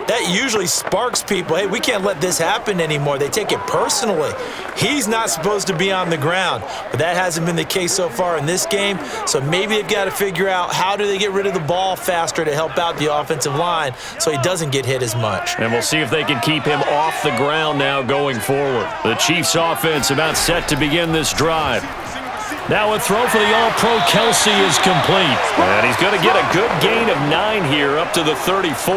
that usually sparks people. Hey, we can't let this happen anymore. They take it personally. He's not supposed to be on the ground, but that hasn't been the case so far in this game. So maybe they've got to figure out how do they get rid of the ball faster to help out the offensive line so he doesn't get hit as much. And we'll see if they can keep him off the ground now going forward. The Chiefs offense about set to begin this drive. Now a throw for the All-Pro Kelsey is complete. And he's going to get a good gain of 9 here up to the 34.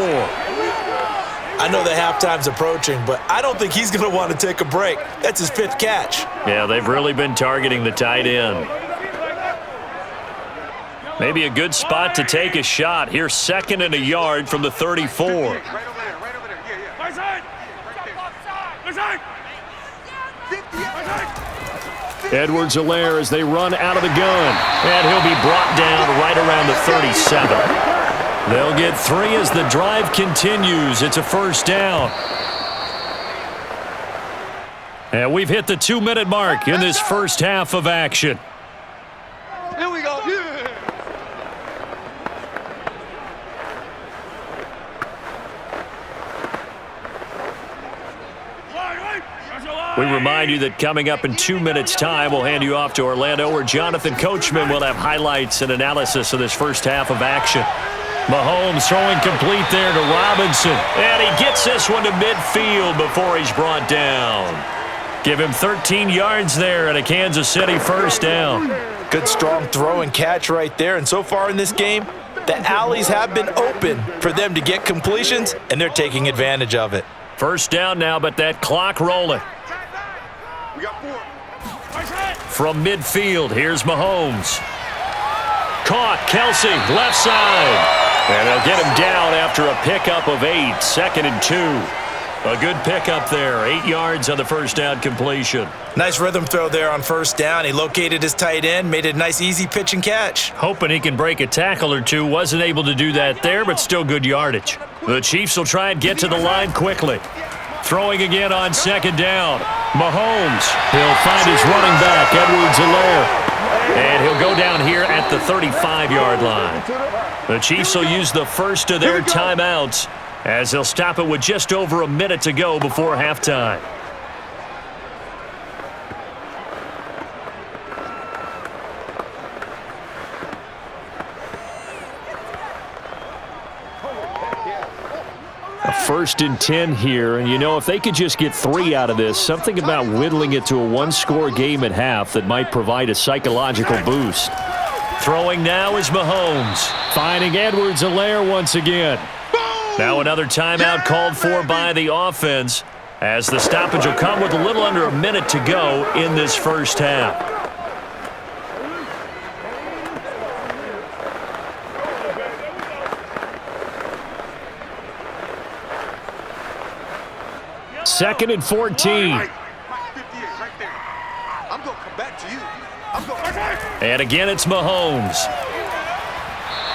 I know the halftime's approaching, but I don't think he's going to want to take a break. That's his 5th catch. Yeah, they've really been targeting the tight end. Maybe a good spot to take a shot. Here's 2nd and a yard from the 34. Right over there. Yeah. Right side. Edwards-Helaire as they run out of the gun. And he'll be brought down right around the 37. They'll get 3 as the drive continues. It's a first down. And we've hit the 2-minute mark in this first half of action. Here we go. Yeah. We remind you that coming up in 2 minutes' time, we'll hand you off to Orlando, where Jonathan Coachman will have highlights and analysis of this first half of action. Mahomes throwing complete there to Robinson. And he gets this one to midfield before he's brought down. Give him 13 yards there and a Kansas City first down. Good strong throw and catch right there. And so far in this game, the alleys have been open for them to get completions, and they're taking advantage of it. First down now, but that clock rolling. We got 4. From midfield, here's Mahomes. Caught, Kelsey, left side. And they'll get him down after a pickup of 8, 2nd and 2. A good pickup there, 8 yards on the first down completion. Nice rhythm throw there on first down. He located his tight end, made it a nice easy pitch and catch. Hoping he can break a tackle or two. Wasn't able to do that there, but still good yardage. The Chiefs will try and get to the line quickly. Throwing again on 2nd down. Mahomes, he'll find his running back, Edwards-Helaire. And he'll go down here at the 35-yard line. The Chiefs will use the first of their timeouts as they'll stop it with just over a minute to go before halftime. A 1st and 10 here, and you know, if they could just get 3 out of this, something about whittling it to a one-score game at half that might provide a psychological boost. Throwing now is Mahomes, finding Edwards-Helaire once again. Now another timeout called for by the offense, as the stoppage will come with a little under a minute to go in this first half. 2nd and 14. Right, 58 right there. I'm going to come back to you. I'm going. And again, it's Mahomes.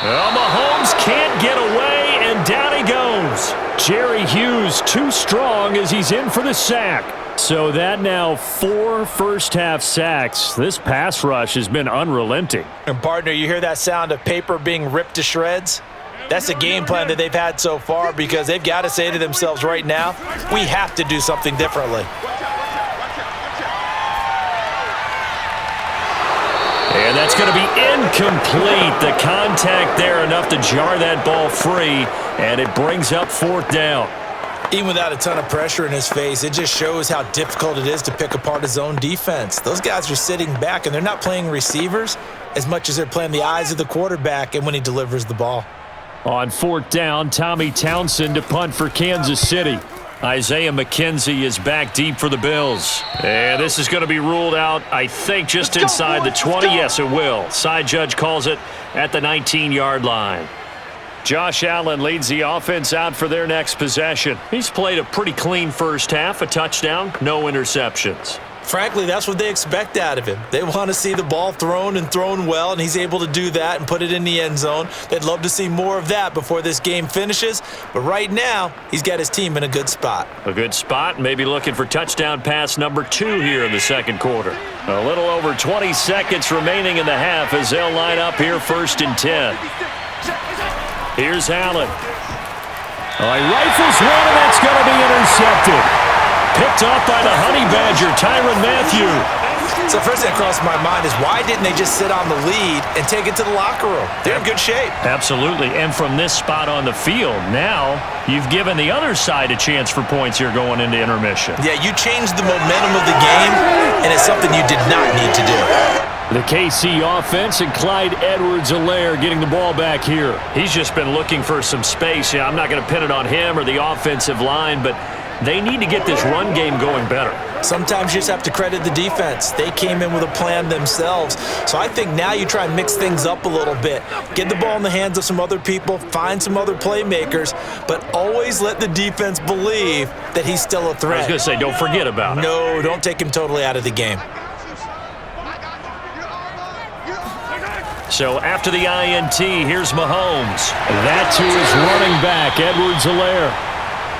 Well, Mahomes can't get away, and down he goes. Jerry Hughes too strong as he's in for the sack. So that now 4 first-half sacks. This pass rush has been unrelenting. And, partner, you hear that sound of paper being ripped to shreds? That's the game plan that they've had so far because they've got to say to themselves right now, we have to do something differently. And that's going to be incomplete. The contact there enough to jar that ball free, and it brings up 4th down. Even without a ton of pressure in his face, it just shows how difficult it is to pick apart his own defense. Those guys are sitting back, and they're not playing receivers as much as they're playing the eyes of the quarterback and when he delivers the ball. On 4th down, Tommy Townsend to punt for Kansas City. Isaiah McKenzie is back deep for the Bills. And this is going to be ruled out, I think, just inside the 20. Yes, it will. Side judge calls it at the 19-yard line. Josh Allen leads the offense out for their next possession. He's played a pretty clean first half, a touchdown, no interceptions. Frankly, that's what they expect out of him. They want to see the ball thrown and thrown well, and he's able to do that and put it in the end zone. They'd love to see more of that before this game finishes, but right now, he's got his team in a good spot. A good spot, maybe looking for touchdown pass number 2 here in the second quarter. A little over 20 seconds remaining in the half as they'll line up here 1st and 10. Here's Allen. Oh, he rifles one, and that's going to be intercepted. Picked off by the Honey Badger, Tyrann Mathieu. So first thing that crossed my mind is why didn't they just sit on the lead and take it to the locker room? They're in good shape. Absolutely, and from this spot on the field, now you've given the other side a chance for points here going into intermission. Yeah, you changed the momentum of the game, and it's something you did not need to do. The KC offense and Clyde Edwards-Helaire getting the ball back here. He's just been looking for some space. Yeah, I'm not going to pin it on him or the offensive line, but they need to get this run game going better. Sometimes you just have to credit the defense. They came in with a plan themselves. So I think now you try and mix things up a little bit. Get the ball in the hands of some other people, find some other playmakers, but always let the defense believe that he's still a threat. I was going to say, don't forget about it. No, don't take him totally out of the game. So after the INT, here's Mahomes. That to his running back, Edwards-Helaire.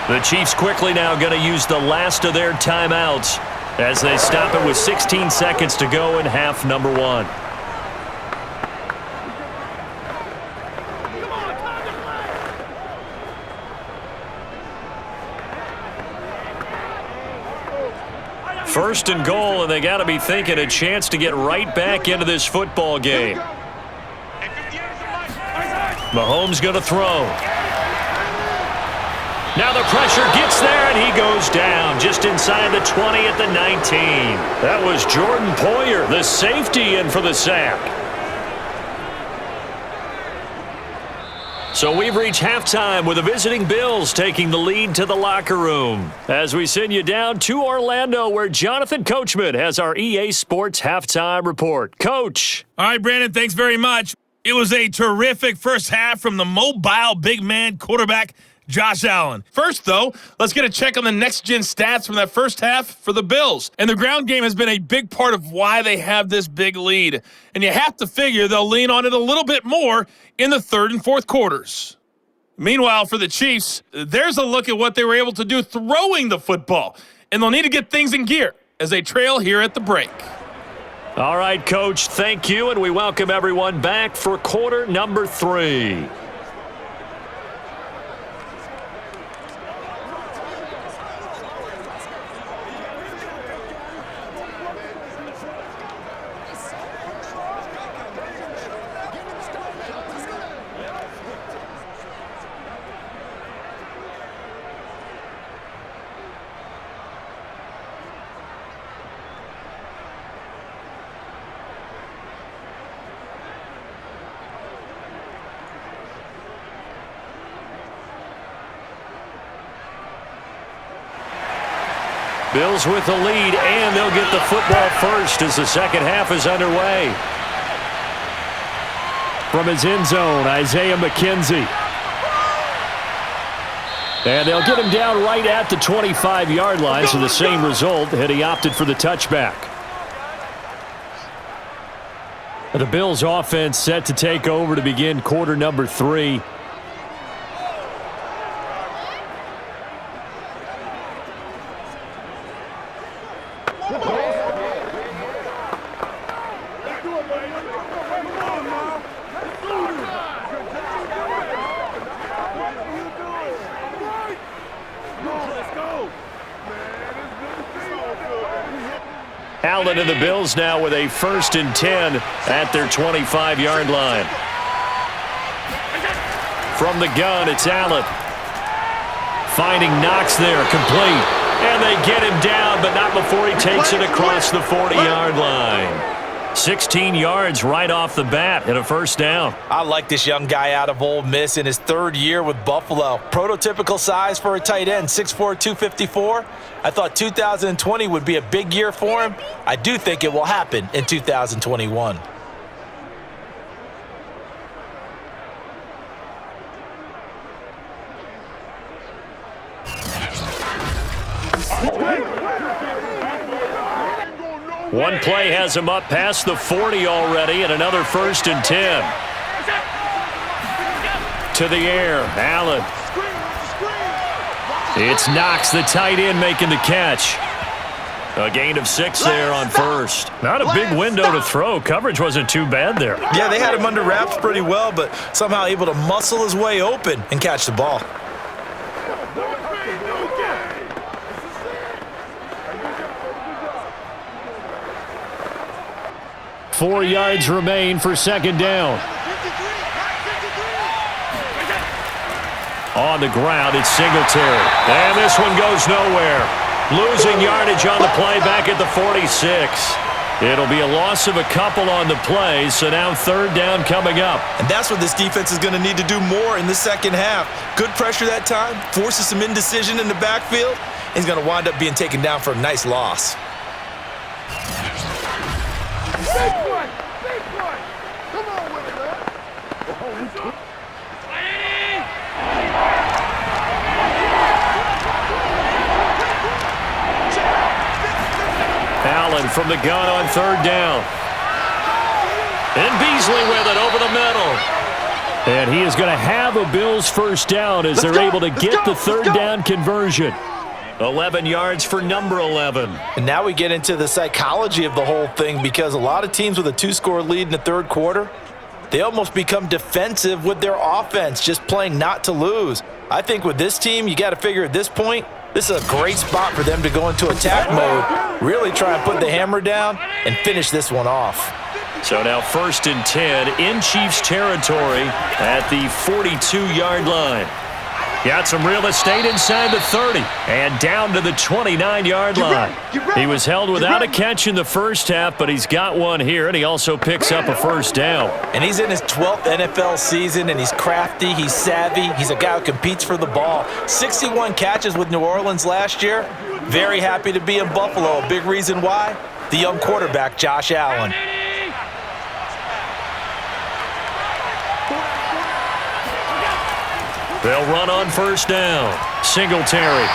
The Chiefs quickly now going to use the last of their timeouts as they stop it with 16 seconds to go in half number 1. First and goal, and they got to be thinking a chance to get right back into this football game. Mahomes going to throw. Now the pressure gets there, and he goes down just inside the 20 at the 19. That was Jordan Poyer, the safety, in for the sack. So we've reached halftime with the visiting Bills taking the lead to the locker room. As we send you down to Orlando, where Jonathan Coachman has our EA Sports halftime report. Coach. All right, Brandon, thanks very much. It was a terrific first half from the mobile big man quarterback, Josh Allen. First, though, let's get a check on the next-gen stats from that first half for the Bills. And the ground game has been a big part of why they have this big lead. And you have to figure they'll lean on it a little bit more in the third and fourth quarters. Meanwhile, for the Chiefs, there's a look at what they were able to do throwing the football. And they'll need to get things in gear as they trail here at the break. All right, Coach, thank you, and we welcome everyone back for quarter number 3. Bills with the lead, and they'll get the football first as the second half is underway. From his end zone, Isaiah McKenzie. And they'll get him down right at the 25-yard line, so the same result, and he opted for the touchback. The Bills' offense set to take over to begin quarter number 3. Allen and the Bills now with a 1st and 10 at their 25-yard line. From the gun, it's Allen. Finding Knox there, complete. And they get him down, but not before he takes it across the 40-yard line. 16 yards right off the bat and a 1st down. I like this young guy out of Ole Miss in his 3rd year with Buffalo. Prototypical size for a tight end, 6'4", 254. I thought 2020 would be a big year for him. I do think it will happen in 2021. One play has him up past the 40 already, and another 1st and 10. To the air, Allen. It's Knox, the tight end, making the catch. A gain of 6 there on 1st. Not a big window to throw. Coverage wasn't too bad there. Yeah, they had him under wraps pretty well, but somehow able to muscle his way open and catch the ball. Four yards remain for 2nd down. On the ground, it's Singletary. And this one goes nowhere. Losing yardage on the play back at the 46. It'll be a loss of a couple on the play, so now 3rd down coming up. And that's what this defense is going to need to do more in the 2nd half. Good pressure that time, forces some indecision in the backfield. He's going to wind up being taken down for a nice loss. Allen from the gun on 3rd down. And Beasley with it over the middle. And he is going to have a Bills 1st down as they're able to get the 3rd down conversion. 11 yards for number 11. And now we get into the psychology of the whole thing, because a lot of teams with a 2-score lead in the 3rd quarter, they almost become defensive with their offense, just playing not to lose. I think with this team, you got to figure at this point, this is a great spot for them to go into attack mode, really try and put the hammer down and finish this one off. So now 1st and 10 in Chiefs territory at the 42-yard line. Got some real estate inside the 30 and down to the 29-yard line. He was held without a catch in the 1st half, but he's got one here, and he also picks up a 1st down. And he's in his 12th NFL season, and he's crafty, he's savvy, he's a guy who competes for the ball. 61 catches with New Orleans last year. Very happy to be in Buffalo. A big reason why, the young quarterback, Josh Allen. They'll run on 1st down. Singletary.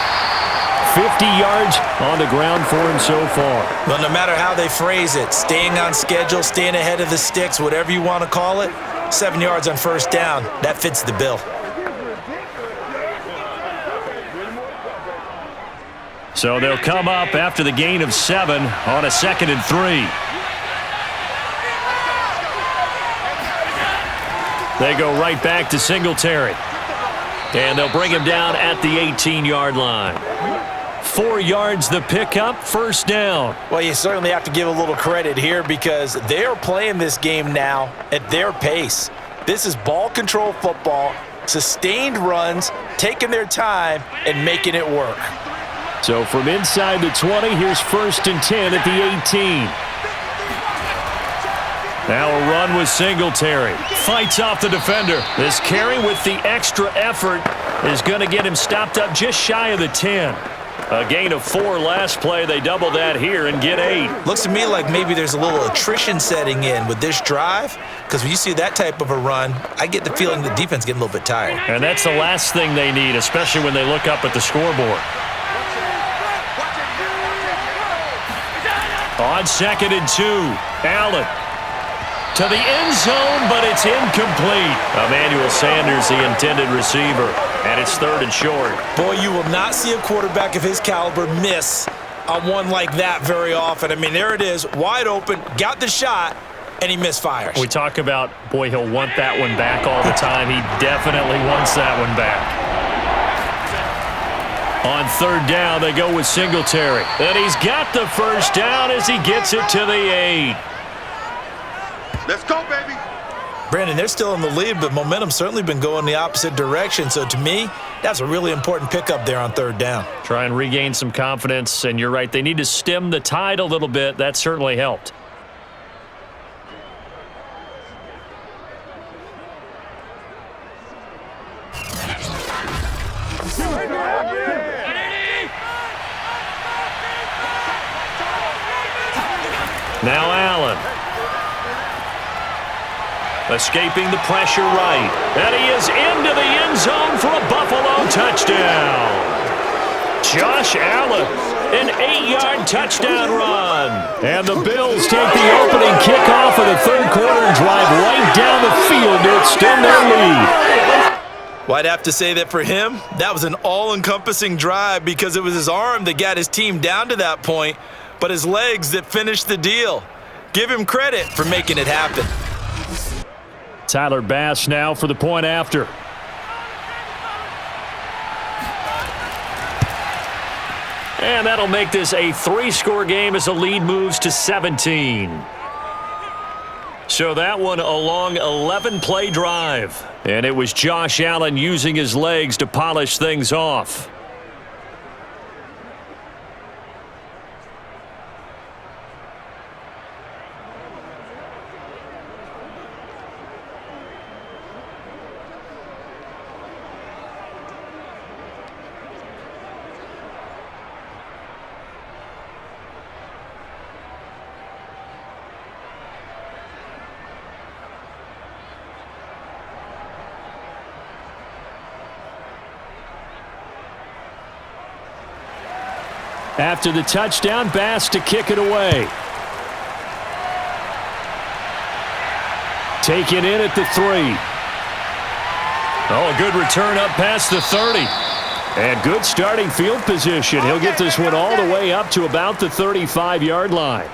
50 yards on the ground for him so far. Well, no matter how they phrase it, staying on schedule, staying ahead of the sticks, whatever you want to call it, 7 yards on 1st down, that fits the bill. So they'll come up after the gain of 7 on a 2nd and 3. They go right back to Singletary. And they'll bring him down at the 18-yard line. 4 yards the pickup, 1st down. Well, you certainly have to give a little credit here, because they're playing this game now at their pace. This is ball control football, sustained runs, taking their time, and making it work. So from inside the 20, here's 1st and 10 at the 18. Now a run with Singletary. Fights off the defender. This carry with the extra effort is going to get him stopped up just shy of the 10. A gain of 4 last play. They double that here and get 8. Looks to me like maybe there's a little attrition setting in with this drive, because when you see that type of a run, I get the feeling the defense getting a little bit tired. And that's the last thing they need, especially when they look up at the scoreboard. On 2nd and 2, Allen to the end zone, but it's incomplete. Emmanuel Sanders, the intended receiver, and it's 3rd and short. Boy, you will not see a quarterback of his caliber miss on one like that very often. I mean, there it is, wide open, got the shot, and he misfires. We talk about, boy, he'll want that one back all the time. He definitely wants that one back. On 3rd down, they go with Singletary. And he's got the first down as he gets it to the 8. Let's go, baby. Brandon, they're still in the lead, but momentum's certainly been going the opposite direction. So to me, that's a really important pickup there on 3rd down. Try and regain some confidence, and you're right. They need to stem the tide a little bit. That certainly helped. Now Allen. Escaping the pressure right. And he is into the end zone for a Buffalo touchdown. Josh Allen, an 8-yard touchdown run. And the Bills take the opening kickoff of the 3rd quarter and drive right down the field to extend their lead. Well, I'd have to say that for him, that was an all-encompassing drive because it was his arm that got his team down to that point, but his legs that finished the deal. Give him credit for making it happen. Tyler Bass now for the point after. And that'll make this a 3-score game as the lead moves to 17. So that one a long 11-play drive. And it was Josh Allen using his legs to polish things off. After the touchdown, Bass to kick it away. Taken in at the 3. Oh, a good return up past the 30. And good starting field position. He'll get this one all the way up to about the 35-yard line.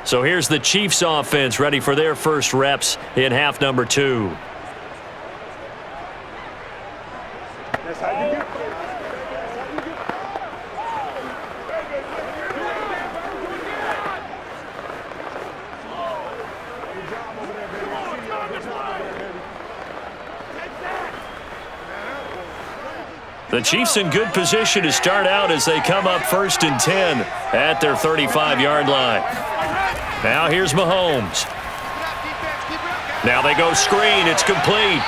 So here's the Chiefs offense ready for their first reps in half number 2. The Chiefs in good position to start out as they come up 1st and 10 at their 35-yard line. Now here's Mahomes. Now they go screen. It's complete.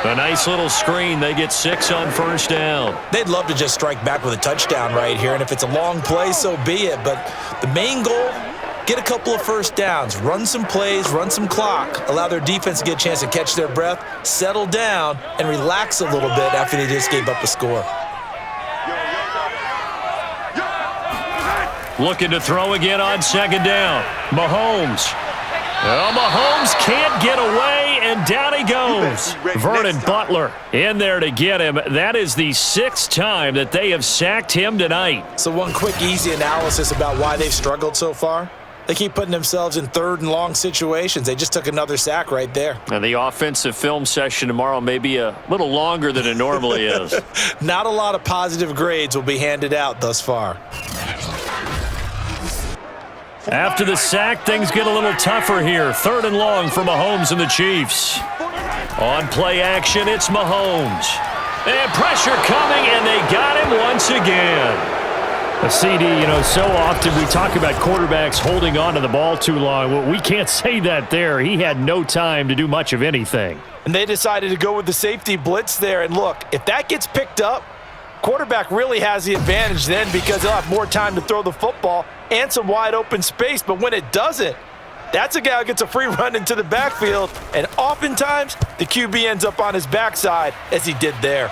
A nice little screen. They get 6 on 1st down. They'd love to just strike back with a touchdown right here, and if it's a long play, so be it. But the main goal, get a couple of 1st downs, run some plays, run some clock, allow their defense to get a chance to catch their breath, settle down, and relax a little bit after they just gave up a score. Looking to throw again on 2nd down. Mahomes. Well, Mahomes can't get away, and down he goes. Vernon Butler in there to get him. That is the 6th time that they have sacked him tonight. So one quick, easy analysis about why they've struggled so far. They keep putting themselves in 3rd and long situations. They just took another sack right there. And the offensive film session tomorrow may be a little longer than it normally is. Not a lot of positive grades will be handed out thus far. After the sack, things get a little tougher here. 3rd and long for Mahomes and the Chiefs. On play action, it's Mahomes. And pressure coming, and they got him once again. A CD, so often we talk about quarterbacks holding on to the ball too long. Well, we can't say that there. He had no time to do much of anything. And they decided to go with the safety blitz there. And look, if that gets picked up, Quarterback really has the advantage then because he'll have more time to throw the football and some wide open space. But when it doesn't, that's a guy who gets a free run into the backfield, and oftentimes the QB ends up on his backside as he did there.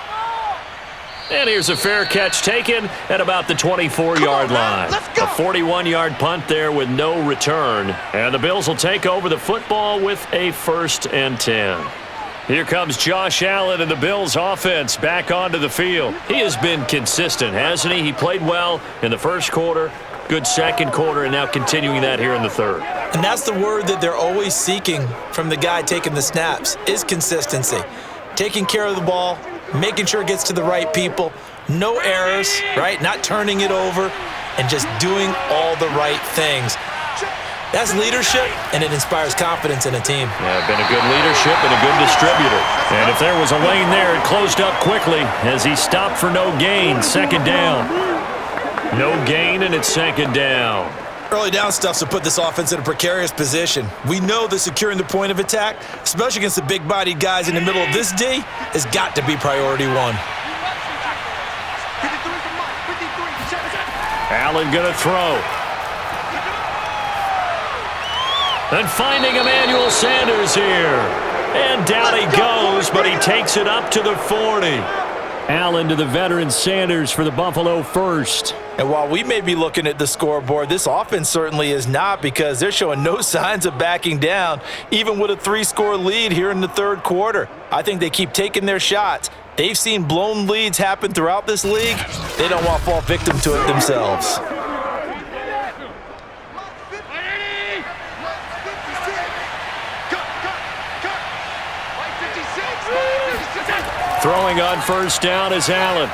And here's a fair catch taken at about the 24-yard line. A 41-yard punt there with no return. And the Bills will take over the football with a 1st and 10. Here comes Josh Allen and the Bills offense back onto the field. He has been consistent, hasn't he? He played well in the first quarter, good second quarter, and now continuing that here in the third. And that's the word that they're always seeking from the guy taking the snaps, is consistency. Taking care of the ball, making sure it gets to the right people, no errors, right? Not turning it over, and just doing all the right things. That's leadership, and it inspires confidence in a team. Yeah, been a good leadership and a good distributor. And if there was a lane there, it closed up quickly as he stopped for no gain. 2nd down. No gain, and it's 2nd down. Early down stuff to put this offense in a precarious position. We know that securing the point of attack, especially against the big-bodied guys in the middle of this D, has got to be priority one. Allen going to throw. And finding Emmanuel Sanders here. And down he goes, but he takes it up to the 40. Allen to the veteran Sanders for the Buffalo first. And while we may be looking at the scoreboard, this offense certainly is not, because they're showing no signs of backing down, even with a 3-score lead here in the third quarter. I think they keep taking their shots. They've seen blown leads happen throughout this league. They don't want to fall victim to it themselves. Throwing on 1st down is Allen.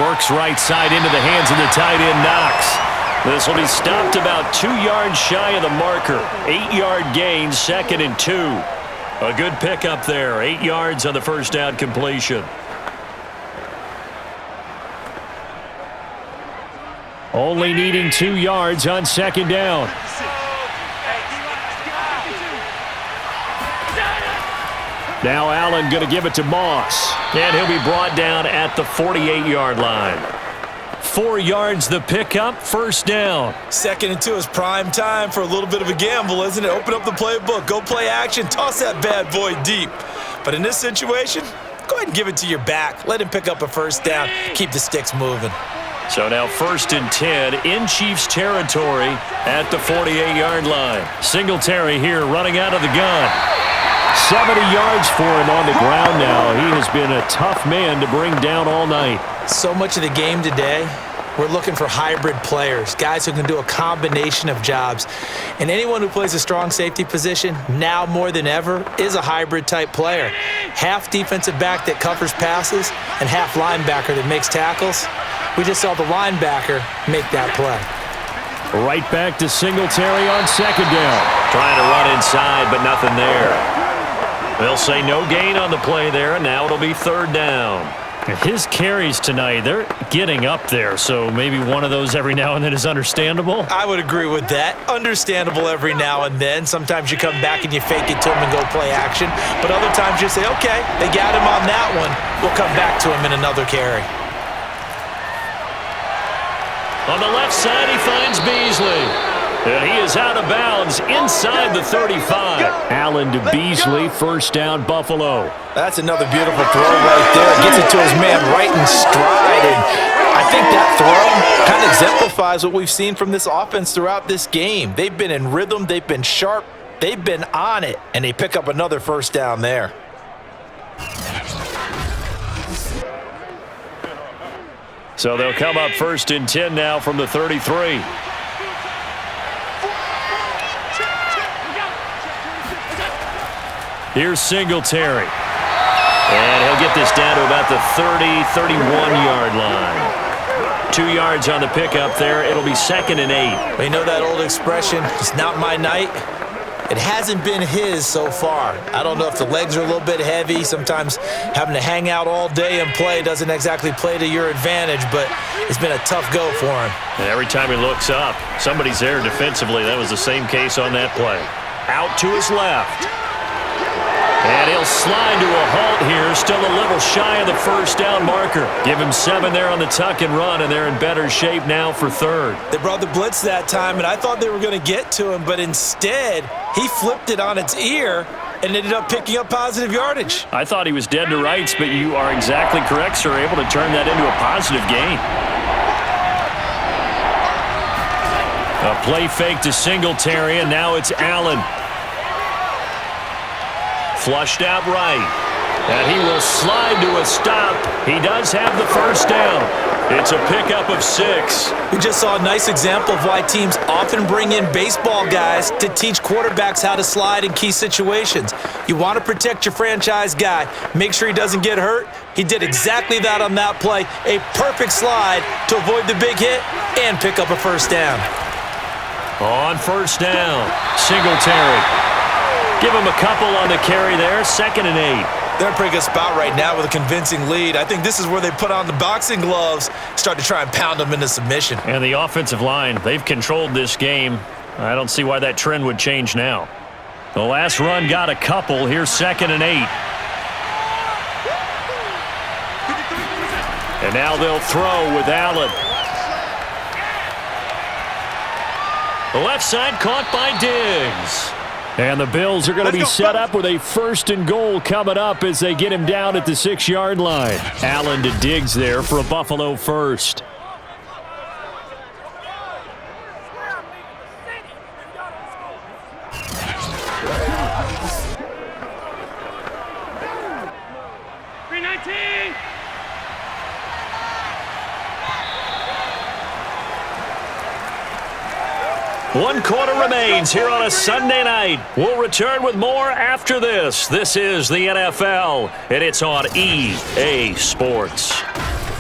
Works right side into the hands of the tight end, Knox. This will be stopped about 2 yards shy of the marker. 8-yard gain, 2nd and 2. A good pickup there. 8 yards on the 1st down completion. Only needing 2 yards on 2nd down. Now Allen going to give it to Moss. And he'll be brought down at the 48-yard line. 4 yards the pickup, 1st down. 2nd and 2 is prime time for a little bit of a gamble, isn't it? Open up the playbook, go play action, toss that bad boy deep. But in this situation, go ahead and give it to your back. Let him pick up a 1st down, keep the sticks moving. So now 1st and 10 in Chiefs territory at the 48-yard line. Singletary here running out of the gun. 70 yards for him on the ground now. He has been a tough man to bring down all night. So much of the game today, we're looking for hybrid players, guys who can do a combination of jobs. And anyone who plays a strong safety position, now more than ever, is a hybrid type player. Half defensive back that covers passes and half linebacker that makes tackles. We just saw the linebacker make that play. Right back to Singletary on 2nd down. Trying to run inside, but nothing there. They'll say no gain on the play there, and now it'll be 3rd down. His carries tonight, they're getting up there, so maybe one of those every now and then is understandable. I would agree with that. Understandable every now and then. Sometimes you come back and you fake it to him and go play action. But other times you say, okay, they got him on that one. We'll come back to him in another carry. On the left side, he finds Beasley. And he is out of bounds inside the 35. Allen to Beasley, 1st down, Buffalo. That's another beautiful throw right there. Gets it to his man right in stride. And I think that throw kind of exemplifies what we've seen from this offense throughout this game. They've been in rhythm. They've been sharp. They've been on it. And they pick up another 1st down there. So they'll come up 1st and 10 now from the 33. Here's Singletary. And he'll get this down to about the 31-yard line. 2 yards on the pickup there. It'll be 2nd and 8. You know that old expression, it's not my night? It hasn't been his so far. I don't know if the legs are a little bit heavy. Sometimes having to hang out all day and play doesn't exactly play to your advantage, but it's been a tough go for him. And every time he looks up, somebody's there defensively. That was the same case on that play. Out to his left. And he'll slide to a halt here, still a little shy of the first down marker. Give him 7 there on the tuck and run, and they're in better shape now for third. They brought the blitz that time, and I thought they were going to get to him, but instead, he flipped it on its ear and ended up picking up positive yardage. I thought he was dead to rights, but you are exactly correct, sir, able to turn that into a positive gain. A play fake to Singletary, and now it's Allen. Flushed out right. And he will slide to a stop. He does have the first down. It's a pickup of 6. We just saw a nice example of why teams often bring in baseball guys to teach quarterbacks how to slide in key situations. You want to protect your franchise guy. Make sure he doesn't get hurt. He did exactly that on that play. A perfect slide to avoid the big hit and pick up a first down. On first down, Singletary. Give him a couple on the carry there, 2nd and 8. They're in a pretty good spot right now with a convincing lead. I think this is where they put on the boxing gloves, start to try and pound them into submission. And the offensive line, they've controlled this game. I don't see why that trend would change now. The last run got a couple. Here's 2nd and 8. And now they'll throw with Allen. The left side caught by Diggs. And the Bills are going to be set up with a 1st and goal coming up as they get him down at the 6-yard line. Allen to Diggs there for a Buffalo first. One quarter remains here on a Sunday night. We'll return with more after this. This is the NFL, and it's on EA Sports.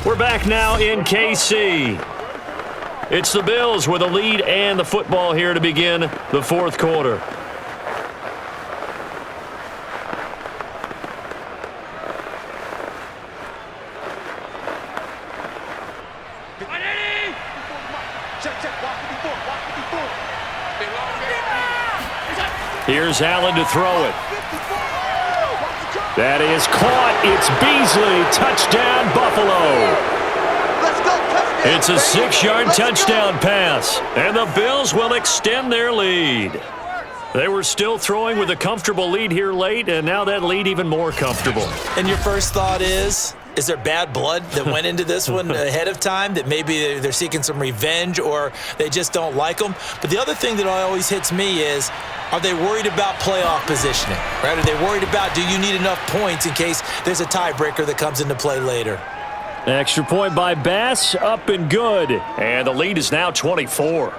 We're back now in KC. It's the Bills with a lead and the football here to begin the 4th quarter. Here's Allen to throw it. That is caught. It's Beasley. Touchdown, Buffalo. It's a 6-yard touchdown pass, and the Bills will extend their lead. They were still throwing with a comfortable lead here late, and now that lead even more comfortable. And your first thought is there bad blood that went into this one ahead of time, that maybe they're seeking some revenge or they just don't like them? But the other thing that always hits me is, are they worried about playoff positioning? Right? Are they worried about, do you need enough points in case there's a tiebreaker that comes into play later? Extra point by Bass, up and good. And the lead is now 24.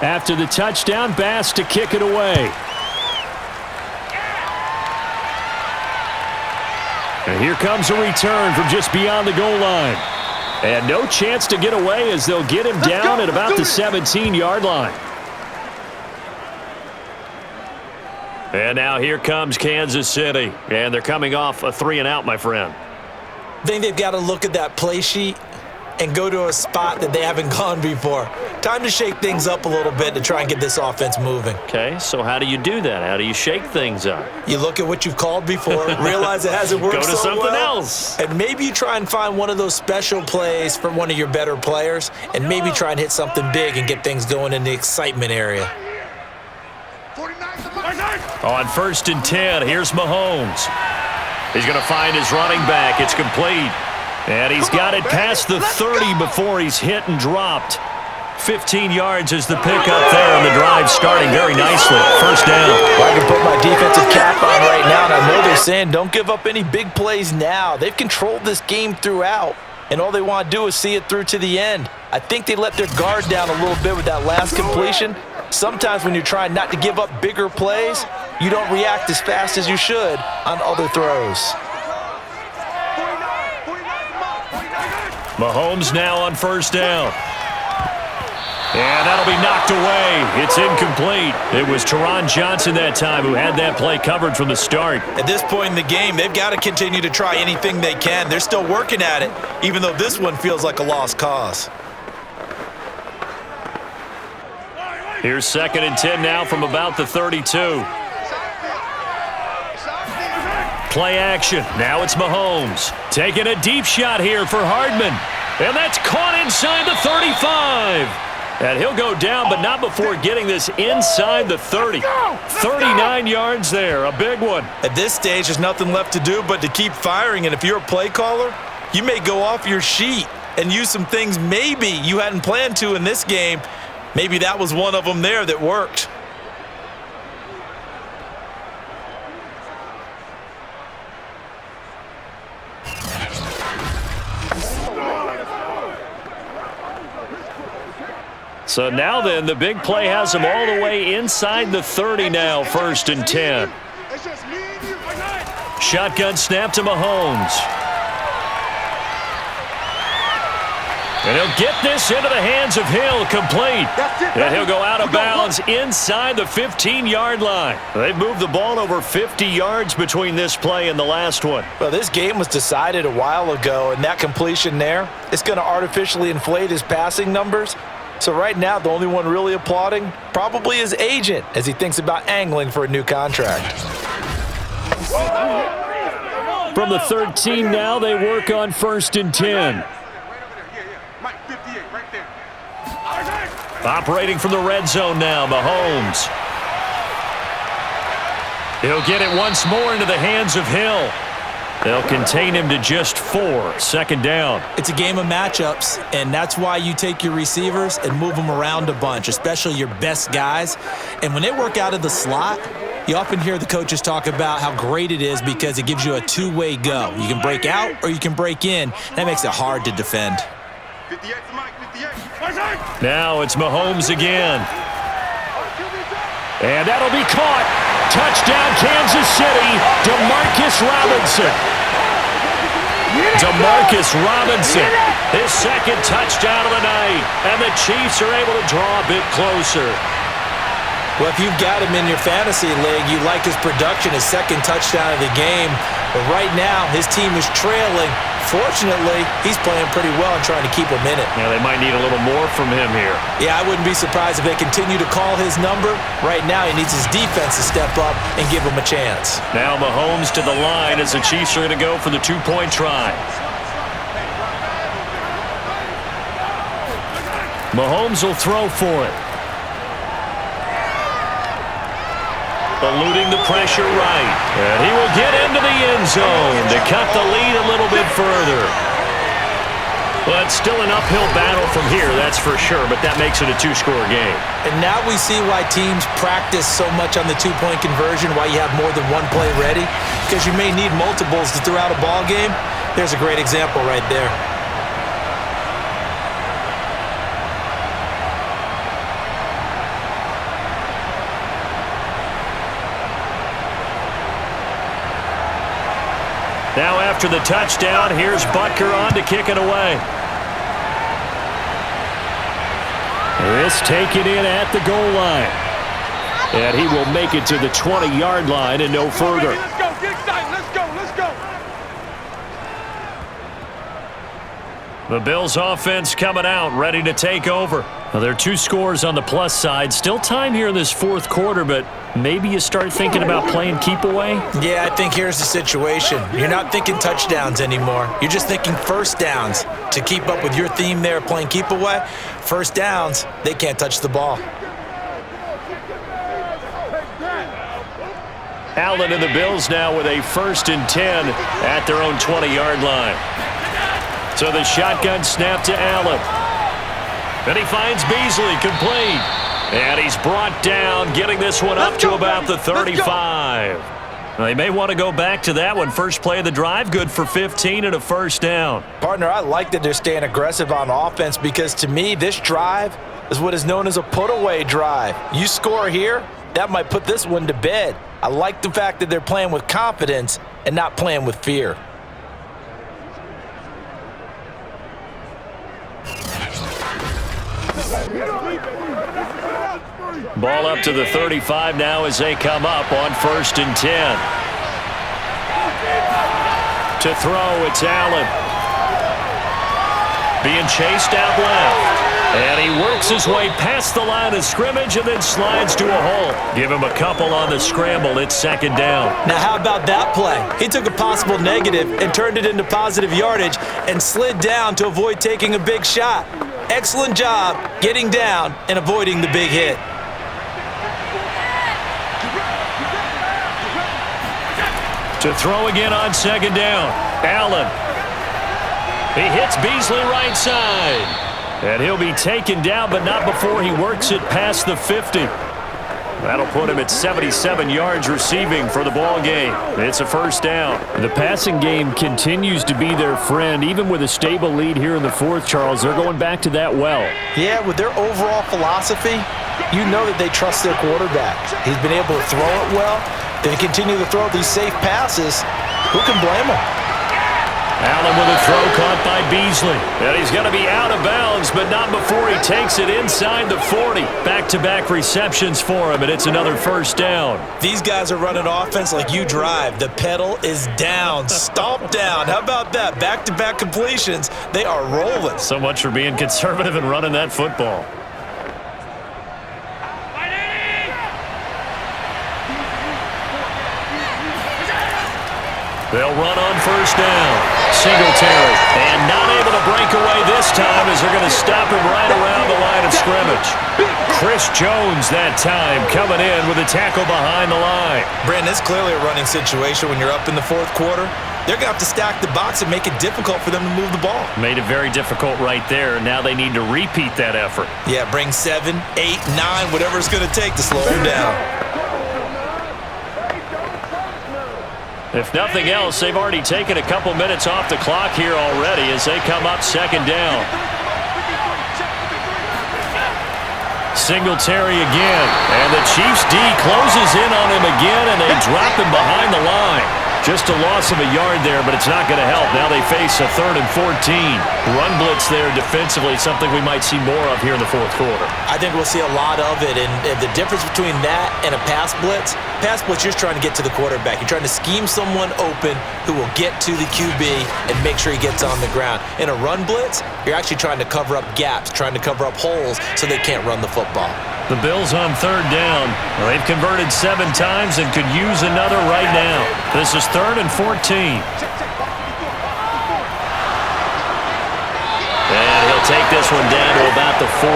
After the touchdown, Bass to kick it away. And here comes a return from just beyond the goal line. And no chance to get away as they'll get him down at about the 17-yard line. And now here comes Kansas City. And they're coming off a 3-and-out, my friend. I think they've got to look at that play sheet and go to a spot that they haven't gone before. Time to shake things up a little bit to try and get this offense moving. Okay, so how do you do that? How do you shake things up? You look at what you've called before, realize it hasn't worked so well. Go to something else. And maybe you try and find one of those special plays from one of your better players, and maybe try and hit something big and get things going in the excitement area. On 1st and 10, here's Mahomes. He's going to find his running back. It's complete. And he's got it past the 30 before he's hit and dropped. 15 yards is the pickup there, and the drive starting very nicely. First down. Well, I can put my defensive cap on right now, and I know they're saying don't give up any big plays now. They've controlled this game throughout, and all they want to do is see it through to the end. I think they let their guard down a little bit with that last completion, Sometimes when you're trying not to give up bigger plays, you don't react as fast as you should on other throws. Mahomes now on first down. And that'll be knocked away. It's incomplete. It was Teron Johnson that time who had that play covered from the start. At this point in the game, they've got to continue to try anything they can. They're still working at it, even though this one feels like a lost cause. Here's 2nd and 10 now from about the 32. Play action. Now it's Mahomes. Taking a deep shot here for Hardman. And that's caught inside the 35. And he'll go down, but not before getting this inside the 30. 39 yards there, a big one. At this stage, there's nothing left to do but to keep firing. And if you're a play caller, you may go off your sheet and use some things maybe you hadn't planned to in this game. Maybe that was one of them there that worked. So now then, the big play has him all the way inside the 30 now, 1st and 10. Shotgun snap to Mahomes. And he'll get this into the hands of Hill, complete. And he'll go out of bounds inside the 15-yard line. They've moved the ball over 50 yards between this play and the last one. Well, this game was decided a while ago, and that completion there, it's going to artificially inflate his passing numbers. So right now, the only one really applauding probably his agent as he thinks about angling for a new contract. From the 13 now, they work on 1st and 10. Operating from the red zone now, Mahomes. He'll get it once more into the hands of Hill. They'll contain him to just 4, 2nd down. It's a game of matchups, and that's why you take your receivers and move them around a bunch, especially your best guys. And when they work out of the slot, you often hear the coaches talk about how great it is because it gives you a two-way go. You can break out or you can break in. That makes it hard to defend. Now it's Mahomes again. And that'll be caught. Touchdown, Kansas City. DeMarcus Robinson. DeMarcus Robinson. His 2nd touchdown of the night. And the Chiefs are able to draw a bit closer. Well, if you've got him in your fantasy league, you like his production, his 2nd touchdown of the game. But right now, his team is trailing. Fortunately, he's playing pretty well and trying to keep him in it. Yeah, they might need a little more from him here. Yeah, I wouldn't be surprised if they continue to call his number. Right now, he needs his defense to step up and give him a chance. Now Mahomes to the line as the Chiefs are going to go for the 2-point try. Mahomes will throw for it. Eluding the pressure right. And he will get into the end zone to cut the lead a little bit further. But still an uphill battle from here, that's for sure, but that makes it a 2-score game. And now we see why teams practice so much on the 2-point conversion, why you have more than one play ready, because you may need multiples to throw out a ball game. There's a great example right there. Now after the touchdown, here's Butker on to kick it away. This taken in at the goal line. And he will make it to the 20-yard line and no further. Let's go, get excited, let's go. The Bills offense coming out, ready to take over. Well, there are 2 scores on the plus side. Still time here in this 4th quarter, but maybe you start thinking about playing keep away? Yeah, I think here's the situation. You're not thinking touchdowns anymore. You're just thinking first downs. To keep up with your theme there, playing keep away, first downs, they can't touch the ball. Allen and the Bills now with a 1st and 10 at their own 20-yard line. So the shotgun snap to Allen. And he finds Beasley complete. And he's brought down, getting this one up to about the 35. They may want to go back to that one. First play of the drive, good for 15 and a first down. Partner, I like that they're staying aggressive on offense because to me, this drive is what is known as a put-away drive. You score here, that might put this one to bed. I like the fact that they're playing with confidence and not playing with fear. Ball up to the 35 now as they come up on 1st and 10. To throw, it's Allen. Being chased out left. And he works his way past the line of scrimmage and then slides to a hole. Give him a couple on the scramble. It's 2nd down. Now, how about that play? He took a possible negative and turned it into positive yardage and slid down to avoid taking a big shot. Excellent job getting down and avoiding the big hit. To throw again on 2nd down. Allen. He hits Beasley right side. And he'll be taken down, but not before he works it past the 50. That'll put him at 77 yards receiving for the ball game. It's a 1st down. The passing game continues to be their friend. Even with a stable lead here in the 4th, Charles, they're going back to that well. Yeah, with their overall philosophy, you know that they trust their quarterback. He's been able to throw it well. They continue to throw these safe passes. Who can blame them? Allen with a throw caught by Beasley. And he's going to be out of bounds, but not before he takes it inside the 40. Back-to-back receptions for him, and it's another 1st down. These guys are running offense like you drive. The pedal is down, stomp down. How about that? Back-to-back completions. They are rolling. So much for being conservative and running that football. They'll run on 1st down. Singletary. And not able to break away this time as they're going to stop him right around the line of scrimmage. Chris Jones that time coming in with a tackle behind the line. Brandon, it's clearly a running situation when you're up in the 4th quarter. They're going to have to stack the box and make it difficult for them to move the ball. Made it very difficult right there. Now they need to repeat that effort. Yeah, bring 7, 8, 9, whatever it's going to take to slow them down. If nothing else, they've already taken a couple minutes off the clock here already as they come up 2nd down. Singletary again, and the Chiefs D closes in on him again, and they drop him behind the line. Just a loss of a yard there, but it's not going to help. Now they face a 3rd and 14. Run blitz there defensively, something we might see more of here in the 4th quarter. I think we'll see a lot of it, and the difference between that and a pass blitz, you're trying to get to the quarterback. You're trying to scheme someone open who will get to the QB and make sure he gets on the ground. In a run blitz, you're actually trying to cover up gaps, trying to cover up holes so they can't run the football. The Bills on 3rd down. They've converted 7 times and could use another right now. This is 3rd and 14. And he'll take this one down to about the 40.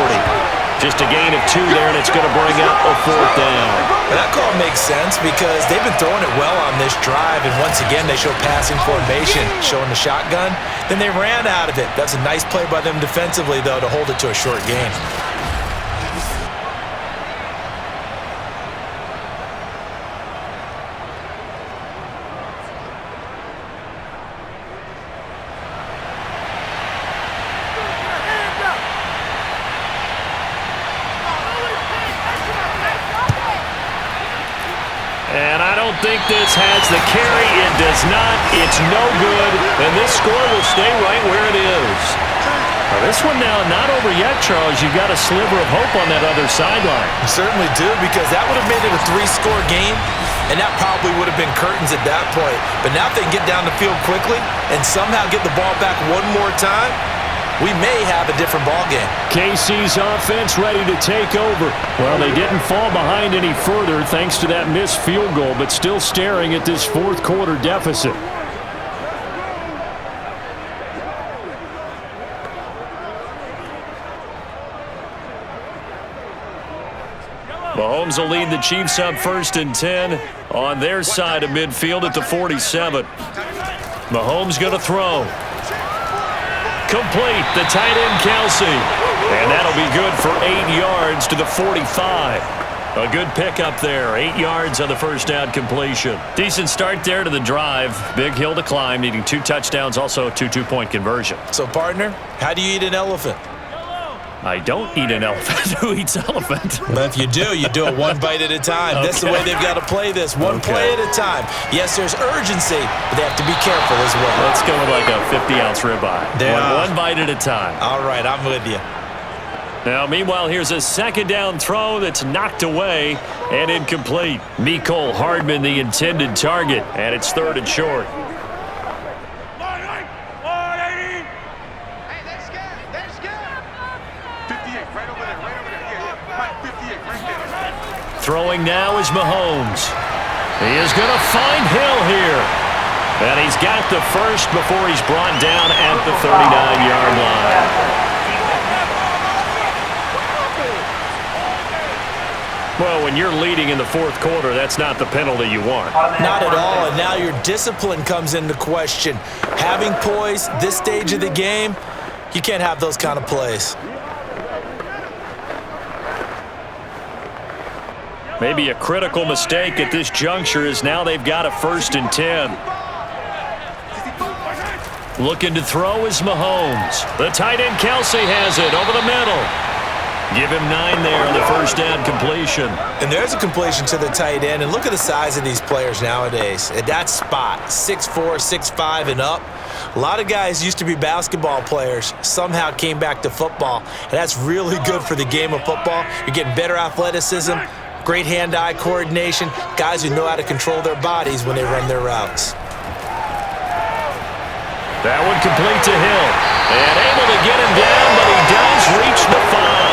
Just a gain of 2 there, and it's going to bring up a 4th down. Well, that call makes sense because they've been throwing it well on this drive, and once again, they show passing formation, showing the shotgun. Then they ran out of it. That's a nice play by them defensively, though, to hold it to a short gain. And I don't think this has the carry. It does not. It's no good. And this score will stay right where it is. Now this one now not over yet, Charles. You've got a sliver of hope on that other sideline. You certainly do, because that would have made it a 3-score game, and that probably would have been curtains at that point. But now if they can get down the field quickly and somehow get the ball back one more time, we may have a different ball game. KC's offense ready to take over. Well, they didn't fall behind any further thanks to that missed field goal, but still staring at this 4th quarter deficit. Mahomes will lead the Chiefs up 1st and 10 on their side of midfield at the 47. Mahomes going to throw. Complete, the tight end Kelsey. And that'll be good for 8 yards to the 45. A good pickup there. 8 yards on the first down completion. Decent start there to the drive. Big hill to climb, needing 2 touchdowns, also a 2-2-point conversion. So, partner, how do you eat an elephant? I don't eat an elephant. Who eats elephant? But if you do it one bite at a time. Okay. That's the way they've got to play this. One play at a time. Yes, there's urgency, but they have to be careful as well. Let's go with like a 50-ounce ribeye. One bite at a time. All right, I'm with you. Now, meanwhile, here's a second down throw that's knocked away and incomplete. Mecole Hardman, the intended target, and it's 3rd and short. Throwing now is Mahomes. He is going to find Hill here. And he's got the first before he's brought down at the 39-yard line. Well, when you're leading in the 4th quarter, that's not the penalty you want. Not at all, and now your discipline comes into question. Having poise this stage of the game, you can't have those kind of plays. Maybe a critical mistake at this juncture is now they've got a 1st and 10. Looking to throw is Mahomes. The tight end Kelsey has it over the middle. Give him 9 there on the first down completion. And there's a completion to the tight end. And look at the size of these players nowadays. At that spot, 6'4", 6'5", and up. A lot of guys used to be basketball players, somehow came back to football. And that's really good for the game of football. You're getting better athleticism, great hand-eye coordination, guys who know how to control their bodies when they run their routes. That one complete to Hill. And able to get him down, but he does reach the 5.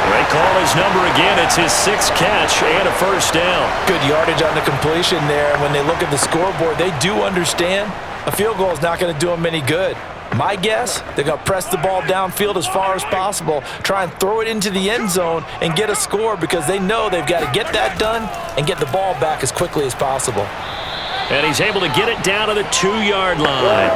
They call his number again. It's his 6th catch and a first down. Good yardage on the completion there. When they look at the scoreboard, they do understand a field goal is not going to do them any good. My guess, they're going to press the ball downfield as far as possible, try and throw it into the end zone and get a score because they know they've got to get that done and get the ball back as quickly as possible. And he's able to get it down to the 2-yard line.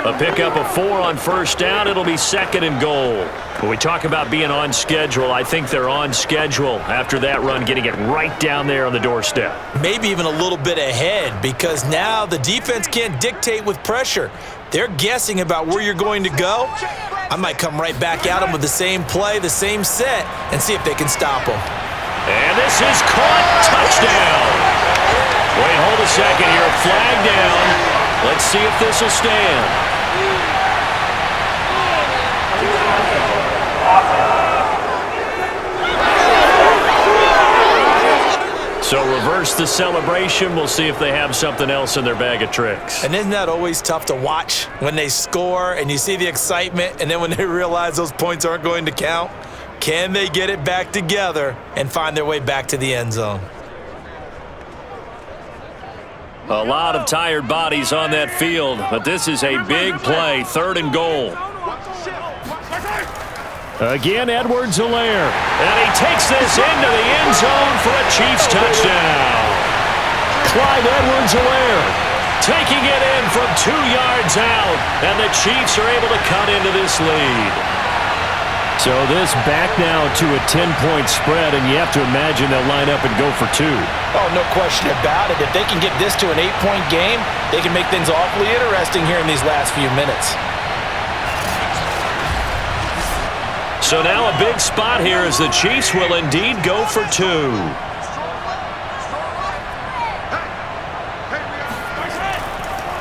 A pickup of 4 on first down. It'll be 2nd and goal. When we talk about being on schedule, I think they're on schedule after that run, getting it right down there on the doorstep. Maybe even a little bit ahead because now the defense can't dictate with pressure. They're guessing about where you're going to go. I might come right back at them with the same play, the same set, and see if they can stop them. And this is caught. Touchdown. Wait, hold a second here. Flag down. Let's see if this will stand. So reverse the celebration. We'll see if they have something else in their bag of tricks. And isn't that always tough to watch when they score and you see the excitement and then when they realize those points aren't going to count? Can they get it back together and find their way back to the end zone? A lot of tired bodies on that field, but this is a big play, 3rd and goal. Again, Edwards-Helaire, and he takes this into the end zone for a Chiefs touchdown. Clyde Edwards-Helaire taking it in from 2 yards out, and the Chiefs are able to cut into this lead. So this back now to a 10-point spread, and you have to imagine they'll line up and go for 2. Oh, no question about it. If they can get this to an 8-point game, they can make things awfully interesting here in these last few minutes. So now a big spot here as the Chiefs will indeed go for 2.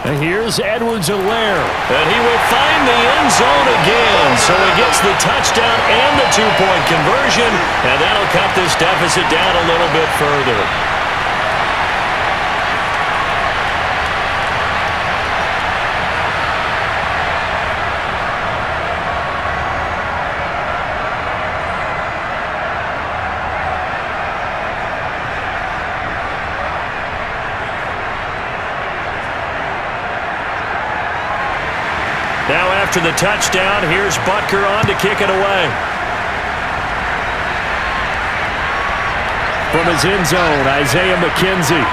And here's Edwards-Helaire. And he will find the end zone again. So he gets the touchdown and the 2-point conversion. And that'll cut this deficit down a little bit further. Now after the touchdown, here's Butker on to kick it away. From his end zone, Isaiah McKenzie.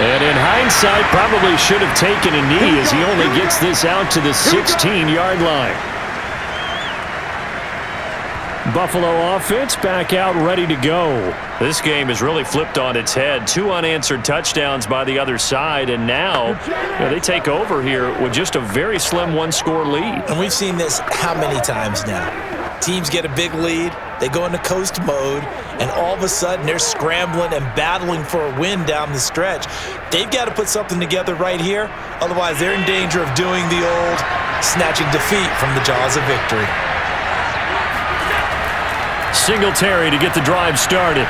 And in hindsight, probably should have taken a knee as he only gets this out to the 16-yard line. Buffalo offense back out ready to go. This game is really flipped on its head. 2 unanswered touchdowns by the other side, and now they take over here with just a very slim one-score lead. And we've seen this how many times now? Teams get a big lead, they go into coast mode, and all of a sudden they're scrambling and battling for a win down the stretch. They've got to put something together right here, otherwise they're in danger of doing the old snatching defeat from the jaws of victory. Singletary to get the drive started.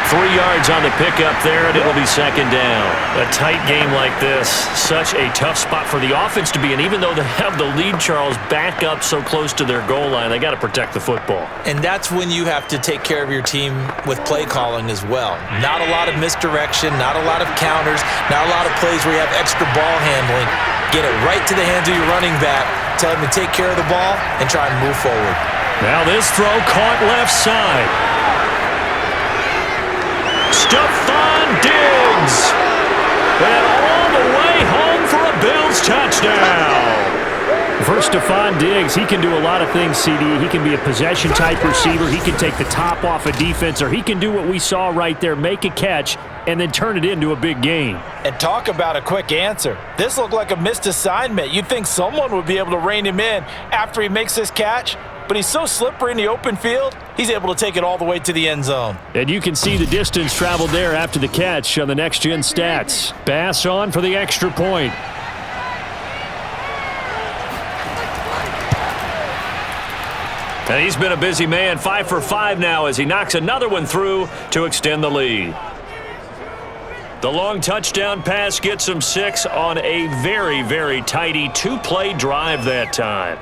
3 yards on the pickup there, and it'll be second down. A tight game like this, such a tough spot for the offense to be in. Even though they have the lead, Charles, back up so close to their goal line, they got to protect the football. And that's when you have to take care of your team with play calling as well. Not a lot of misdirection, not a lot of counters, not a lot of plays where you have extra ball handling. Get it right to the hands of your running back, tell him to take care of the ball, and try and move forward. Now this throw caught left side. Stephon Diggs. And all the way home for a Bills touchdown. For Stephon Diggs, he can do a lot of things, CD. He can be a possession-type receiver. He can take the top off a defense, or he can do what we saw right there, make a catch, and then turn it into a big game. And talk about a quick answer. This looked like a missed assignment. You'd think someone would be able to rein him in after he makes this catch. But he's so slippery in the open field, he's able to take it all the way to the end zone. And you can see the distance traveled there after the catch on the next-gen stats. Bass on for the extra point. And he's been a busy man, 5 for 5 now as he knocks another one through to extend the lead. The long touchdown pass gets him 6 on a very, very tidy 2-play drive that time.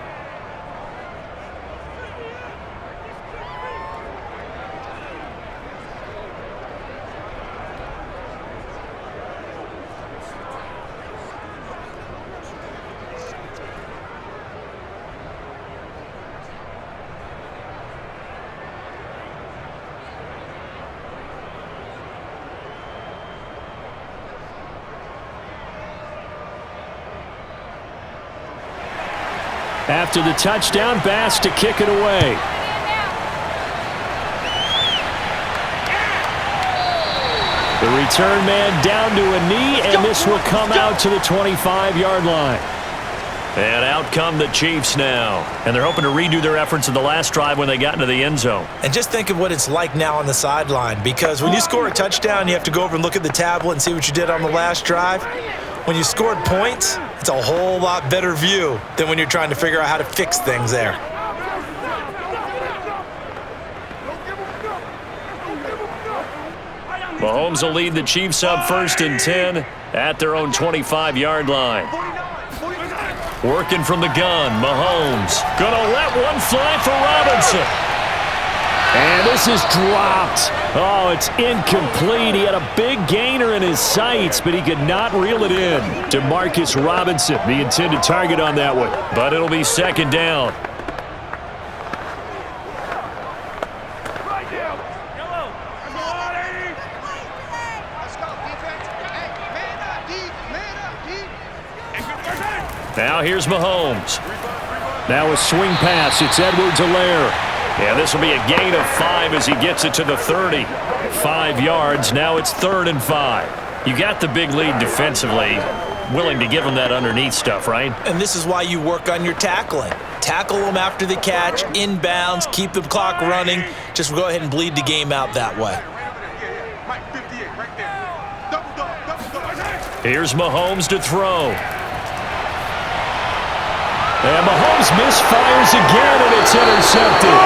After the touchdown, Bass to kick it away. The return man down to a knee, and this will come out to the 25-yard line. And out come the Chiefs now. And they're hoping to redo their efforts in the last drive when they got into the end zone. And just think of what it's like now on the sideline, because when you score a touchdown, you have to go over and look at the tablet and see what you did on the last drive. When you scored points, it's a whole lot better view than when you're trying to figure out how to fix things there. Mahomes will lead the Chiefs up 1st and 10 at their own 25-yard line. Working from the gun, Mahomes gonna let one fly for Robinson. And this is dropped. Oh, it's incomplete. He had a big gainer in his sights, but he could not reel it in. Demarcus Robinson, the intended target on that one. But it'll be second down. Now here's Mahomes. Now a swing pass. It's Edwards-Helaire. Yeah, this will be a gain of 5 as he gets it to the 30. 5 yards. Now it's 3rd and 5. You got the big lead defensively. Willing to give him that underneath stuff, right? And this is why you work on your tackling. Tackle them after the catch, inbounds, keep the clock running. Just go ahead and bleed the game out that way. Here's Mahomes to throw. And Mahomes misfires again, and it's intercepted.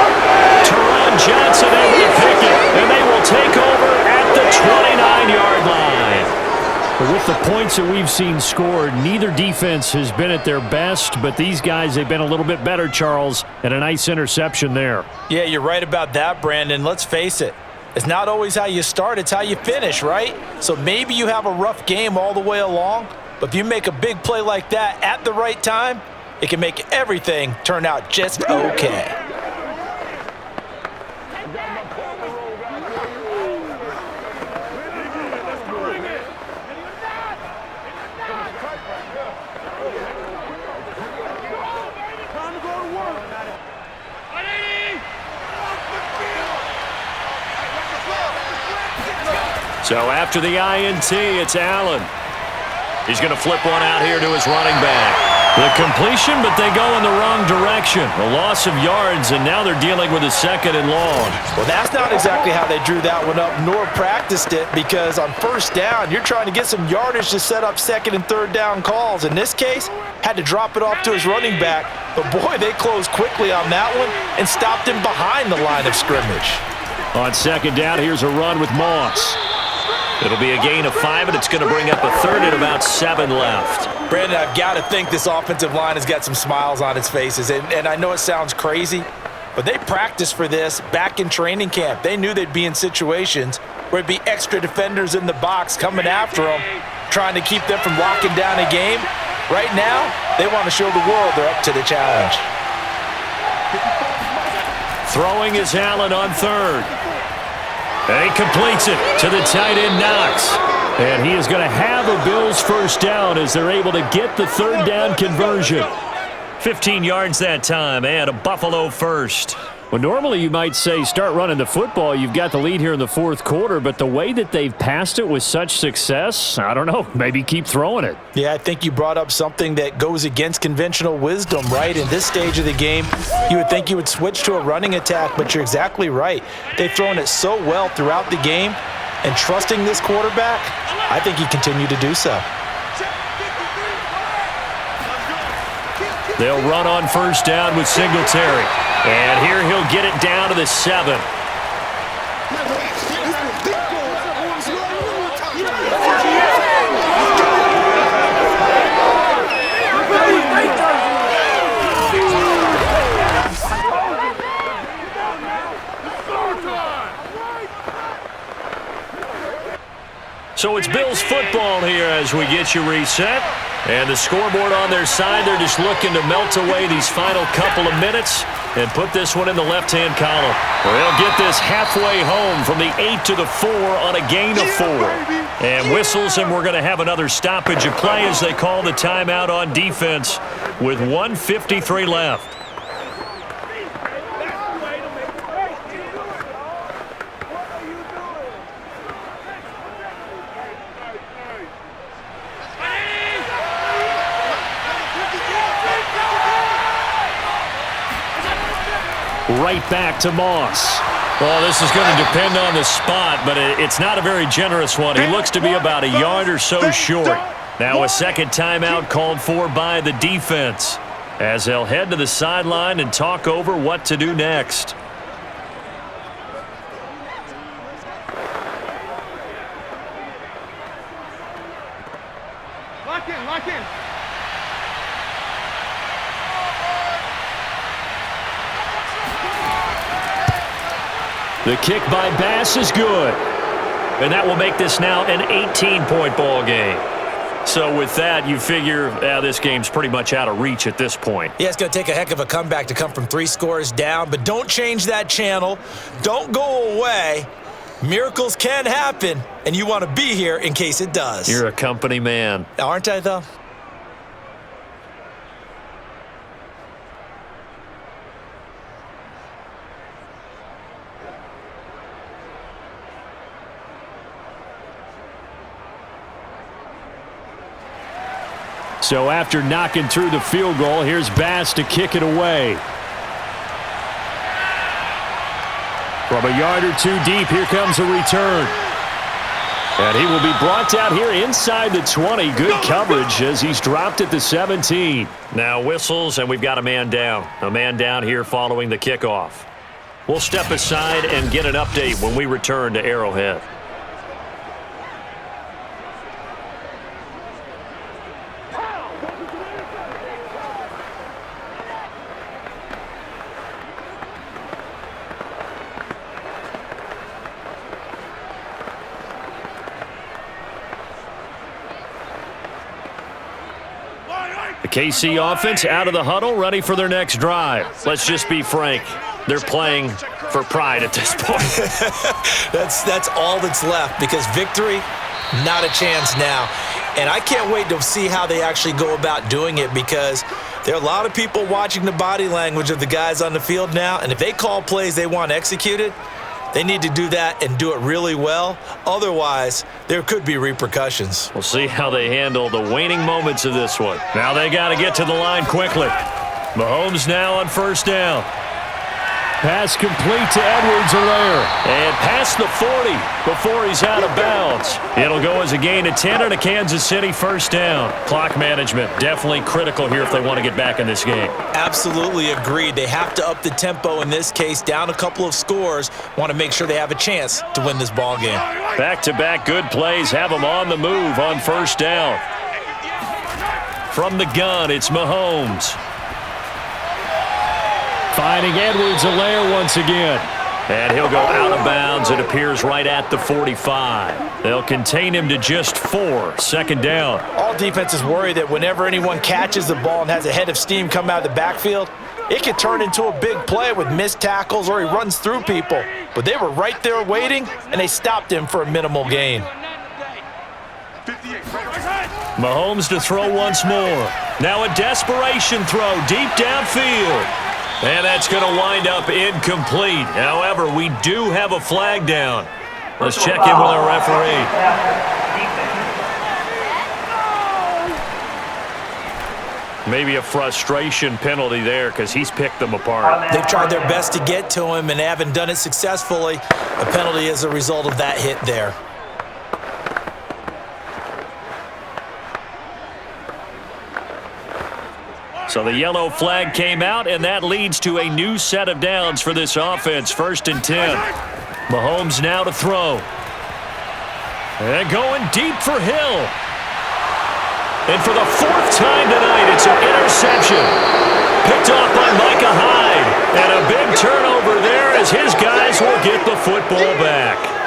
Teron Johnson able to pick it, and they will take over at the 29-yard line. With the points that we've seen scored, neither defense has been at their best, but these guys, they've been a little bit better, Charles, and a nice interception there. Yeah, you're right about that, Brandon. Let's face it. It's not always how you start, it's how you finish, right? So maybe you have a rough game all the way along, but if you make a big play like that at the right time, it can make everything turn out just okay. So after the INT, it's Allen. He's going to flip one out here to his running back. The completion, but they go in the wrong direction. A loss of yards, and now they're dealing with a 2nd and long. Well, that's not exactly how they drew that one up nor practiced it, because on 1st down, you're trying to get some yardage to set up 2nd and 3rd down calls. In this case, had to drop it off to his running back. But, boy, they closed quickly on that one and stopped him behind the line of scrimmage. On 2nd down, here's a run with Moss. It'll be a gain of 5, and it's going to bring up a 3rd and about 7 left. Brandon, I've got to think this offensive line has got some smiles on its faces. And I know it sounds crazy, but they practiced for this back in training camp. They knew they'd be in situations where it'd be extra defenders in the box coming after them, trying to keep them from locking down a game. Right now, they want to show the world they're up to the challenge. Throwing is Allen on 3rd. And he completes it to the tight end, Knox. And he is going to have a Bills 1st down as they're able to get the 3rd down conversion. 15 yards that time and a Buffalo 1st. Well, normally you might say start running the football. You've got the lead here in the 4th quarter, but the way that they've passed it with such success, I don't know, maybe keep throwing it. Yeah, I think you brought up something that goes against conventional wisdom, right? In this stage of the game, you would think you would switch to a running attack, but you're exactly right. They've thrown it so well throughout the game, and trusting this quarterback, I think he continued to do so. They'll run on 1st down with Singletary. And here he'll get it down to the 7. So it's Bills football here as we get you reset. And the scoreboard on their side, they're just looking to melt away these final couple of minutes and put this one in the left-hand column. They'll get this halfway home from the 8 to the 4 on a gain of 4. And whistles, and we're going to have another stoppage of play as they call the timeout on defense with 1:53 left. Right back to Moss. Well, this is going to depend on the spot, but it's not a very generous one. He looks to be about a yard or so short. Now a 2nd timeout called for by the defense as they'll head to the sideline and talk over what to do next. Lock in, lock in. The kick by Bass is good. And that will make this now an 18-point ball game. So with that, you figure this game's pretty much out of reach at this point. Yeah, it's going to take a heck of a comeback to come from 3 scores down, but don't change that channel. Don't go away. Miracles can happen, and you want to be here in case it does. You're a company man. Aren't I, though? So after knocking through the field goal, here's Bass to kick it away. From a yard or 2 deep, here comes a return. And he will be brought down here inside the 20. Good coverage as he's dropped at the 17. Now whistles, and we've got a man down. A man down here following the kickoff. We'll step aside and get an update when we return to Arrowhead. The KC offense out of the huddle, ready for their next drive. Let's just be frank. They're playing for pride at this point. That's all that's left, because victory, not a chance now. And I can't wait to see how they actually go about doing it, because there are a lot of people watching the body language of the guys on the field now, and if they call plays they want executed, They need to do that and do it really well. Otherwise, there could be repercussions. We'll see how they handle the waning moments of this one. Now they got to get to the line quickly. Mahomes now on first down. Pass complete to Edwards-Helaire. And past the 40 before he's out of bounds. It'll go as a gain of 10 and a Kansas City first down. Clock management definitely critical here if they want to get back in this game. Absolutely agreed. They have to up the tempo in this case, down a couple of scores. Want to make sure they have a chance to win this ball game. Back-to-back good plays have them on the move on first down. From the gun, it's Mahomes. Finding Edwards-Helaire once again. And he'll go out of bounds. It appears right at the 45. They'll contain him to just 4. Second down. All defenses worry that whenever anyone catches the ball and has a head of steam come out of the backfield, it could turn into a big play with missed tackles or he runs through people. But they were right there waiting, and they stopped him for a minimal gain. Mahomes to throw once more. Now a desperation throw deep downfield. And that's going to wind up incomplete. However, we do have a flag down. Let's check in with our referee. Maybe a frustration penalty there because he's picked them apart. They've tried their best to get to him and haven't done it successfully. A penalty as a result of that hit there. So the yellow flag came out, and that leads to a new set of downs for this offense. 1st and 10. Mahomes now to throw. And going deep for Hill. And for the 4th time tonight, it's an interception. Picked off by Micah Hyde. And a big turnover there as his guys will get the football back.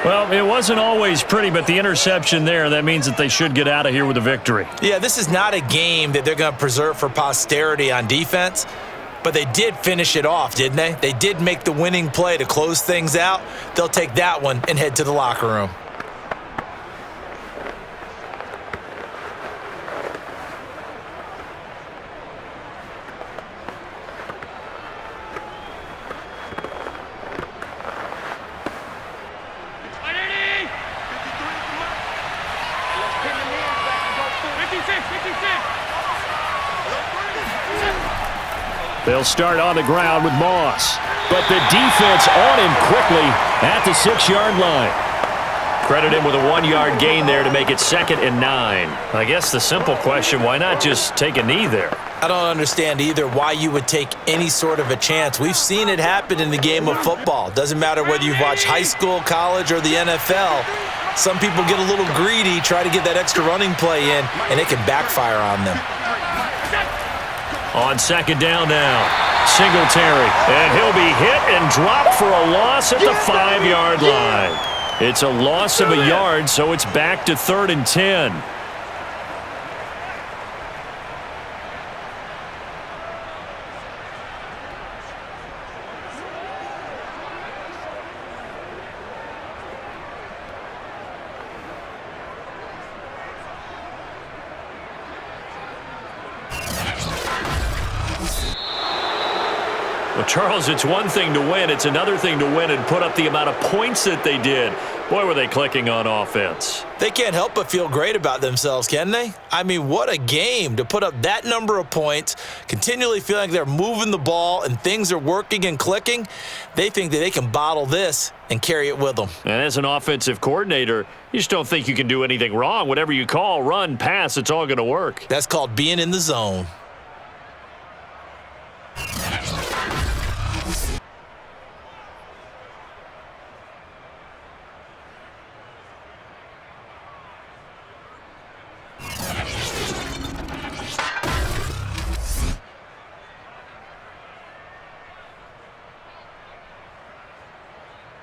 Well, it wasn't always pretty, but the interception there, that means that they should get out of here with a victory. Yeah, this is not a game that they're going to preserve for posterity on defense, but they did finish it off, didn't they? They did make the winning play to close things out. They'll take that one and head to the locker room. They'll start on the ground with Moss. But the defense on him quickly at the 6-yard line. Credit him with a 1-yard gain there to make it 2nd and 9. I guess the simple question, why not just take a knee there? I don't understand either why you would take any sort of a chance. We've seen it happen in the game of football. Doesn't matter whether you've watched high school, college, or the NFL. Some people get a little greedy, try to get that extra running play in, and it can backfire on them. On 2nd down now, Singletary, and he'll be hit and dropped for a loss at the 5-yard line. It's a loss of a yard, so it's back to 3rd and 10. Well, Charles, it's one thing to win. It's another thing to win and put up the amount of points that they did. Boy, were they clicking on offense. They can't help but feel great about themselves, can they? I mean, what a game to put up that number of points, continually feeling like they're moving the ball and things are working and clicking. They think that they can bottle this and carry it with them. And as an offensive coordinator, you just don't think you can do anything wrong. Whatever you call, run, pass, it's all going to work. That's called being in the zone.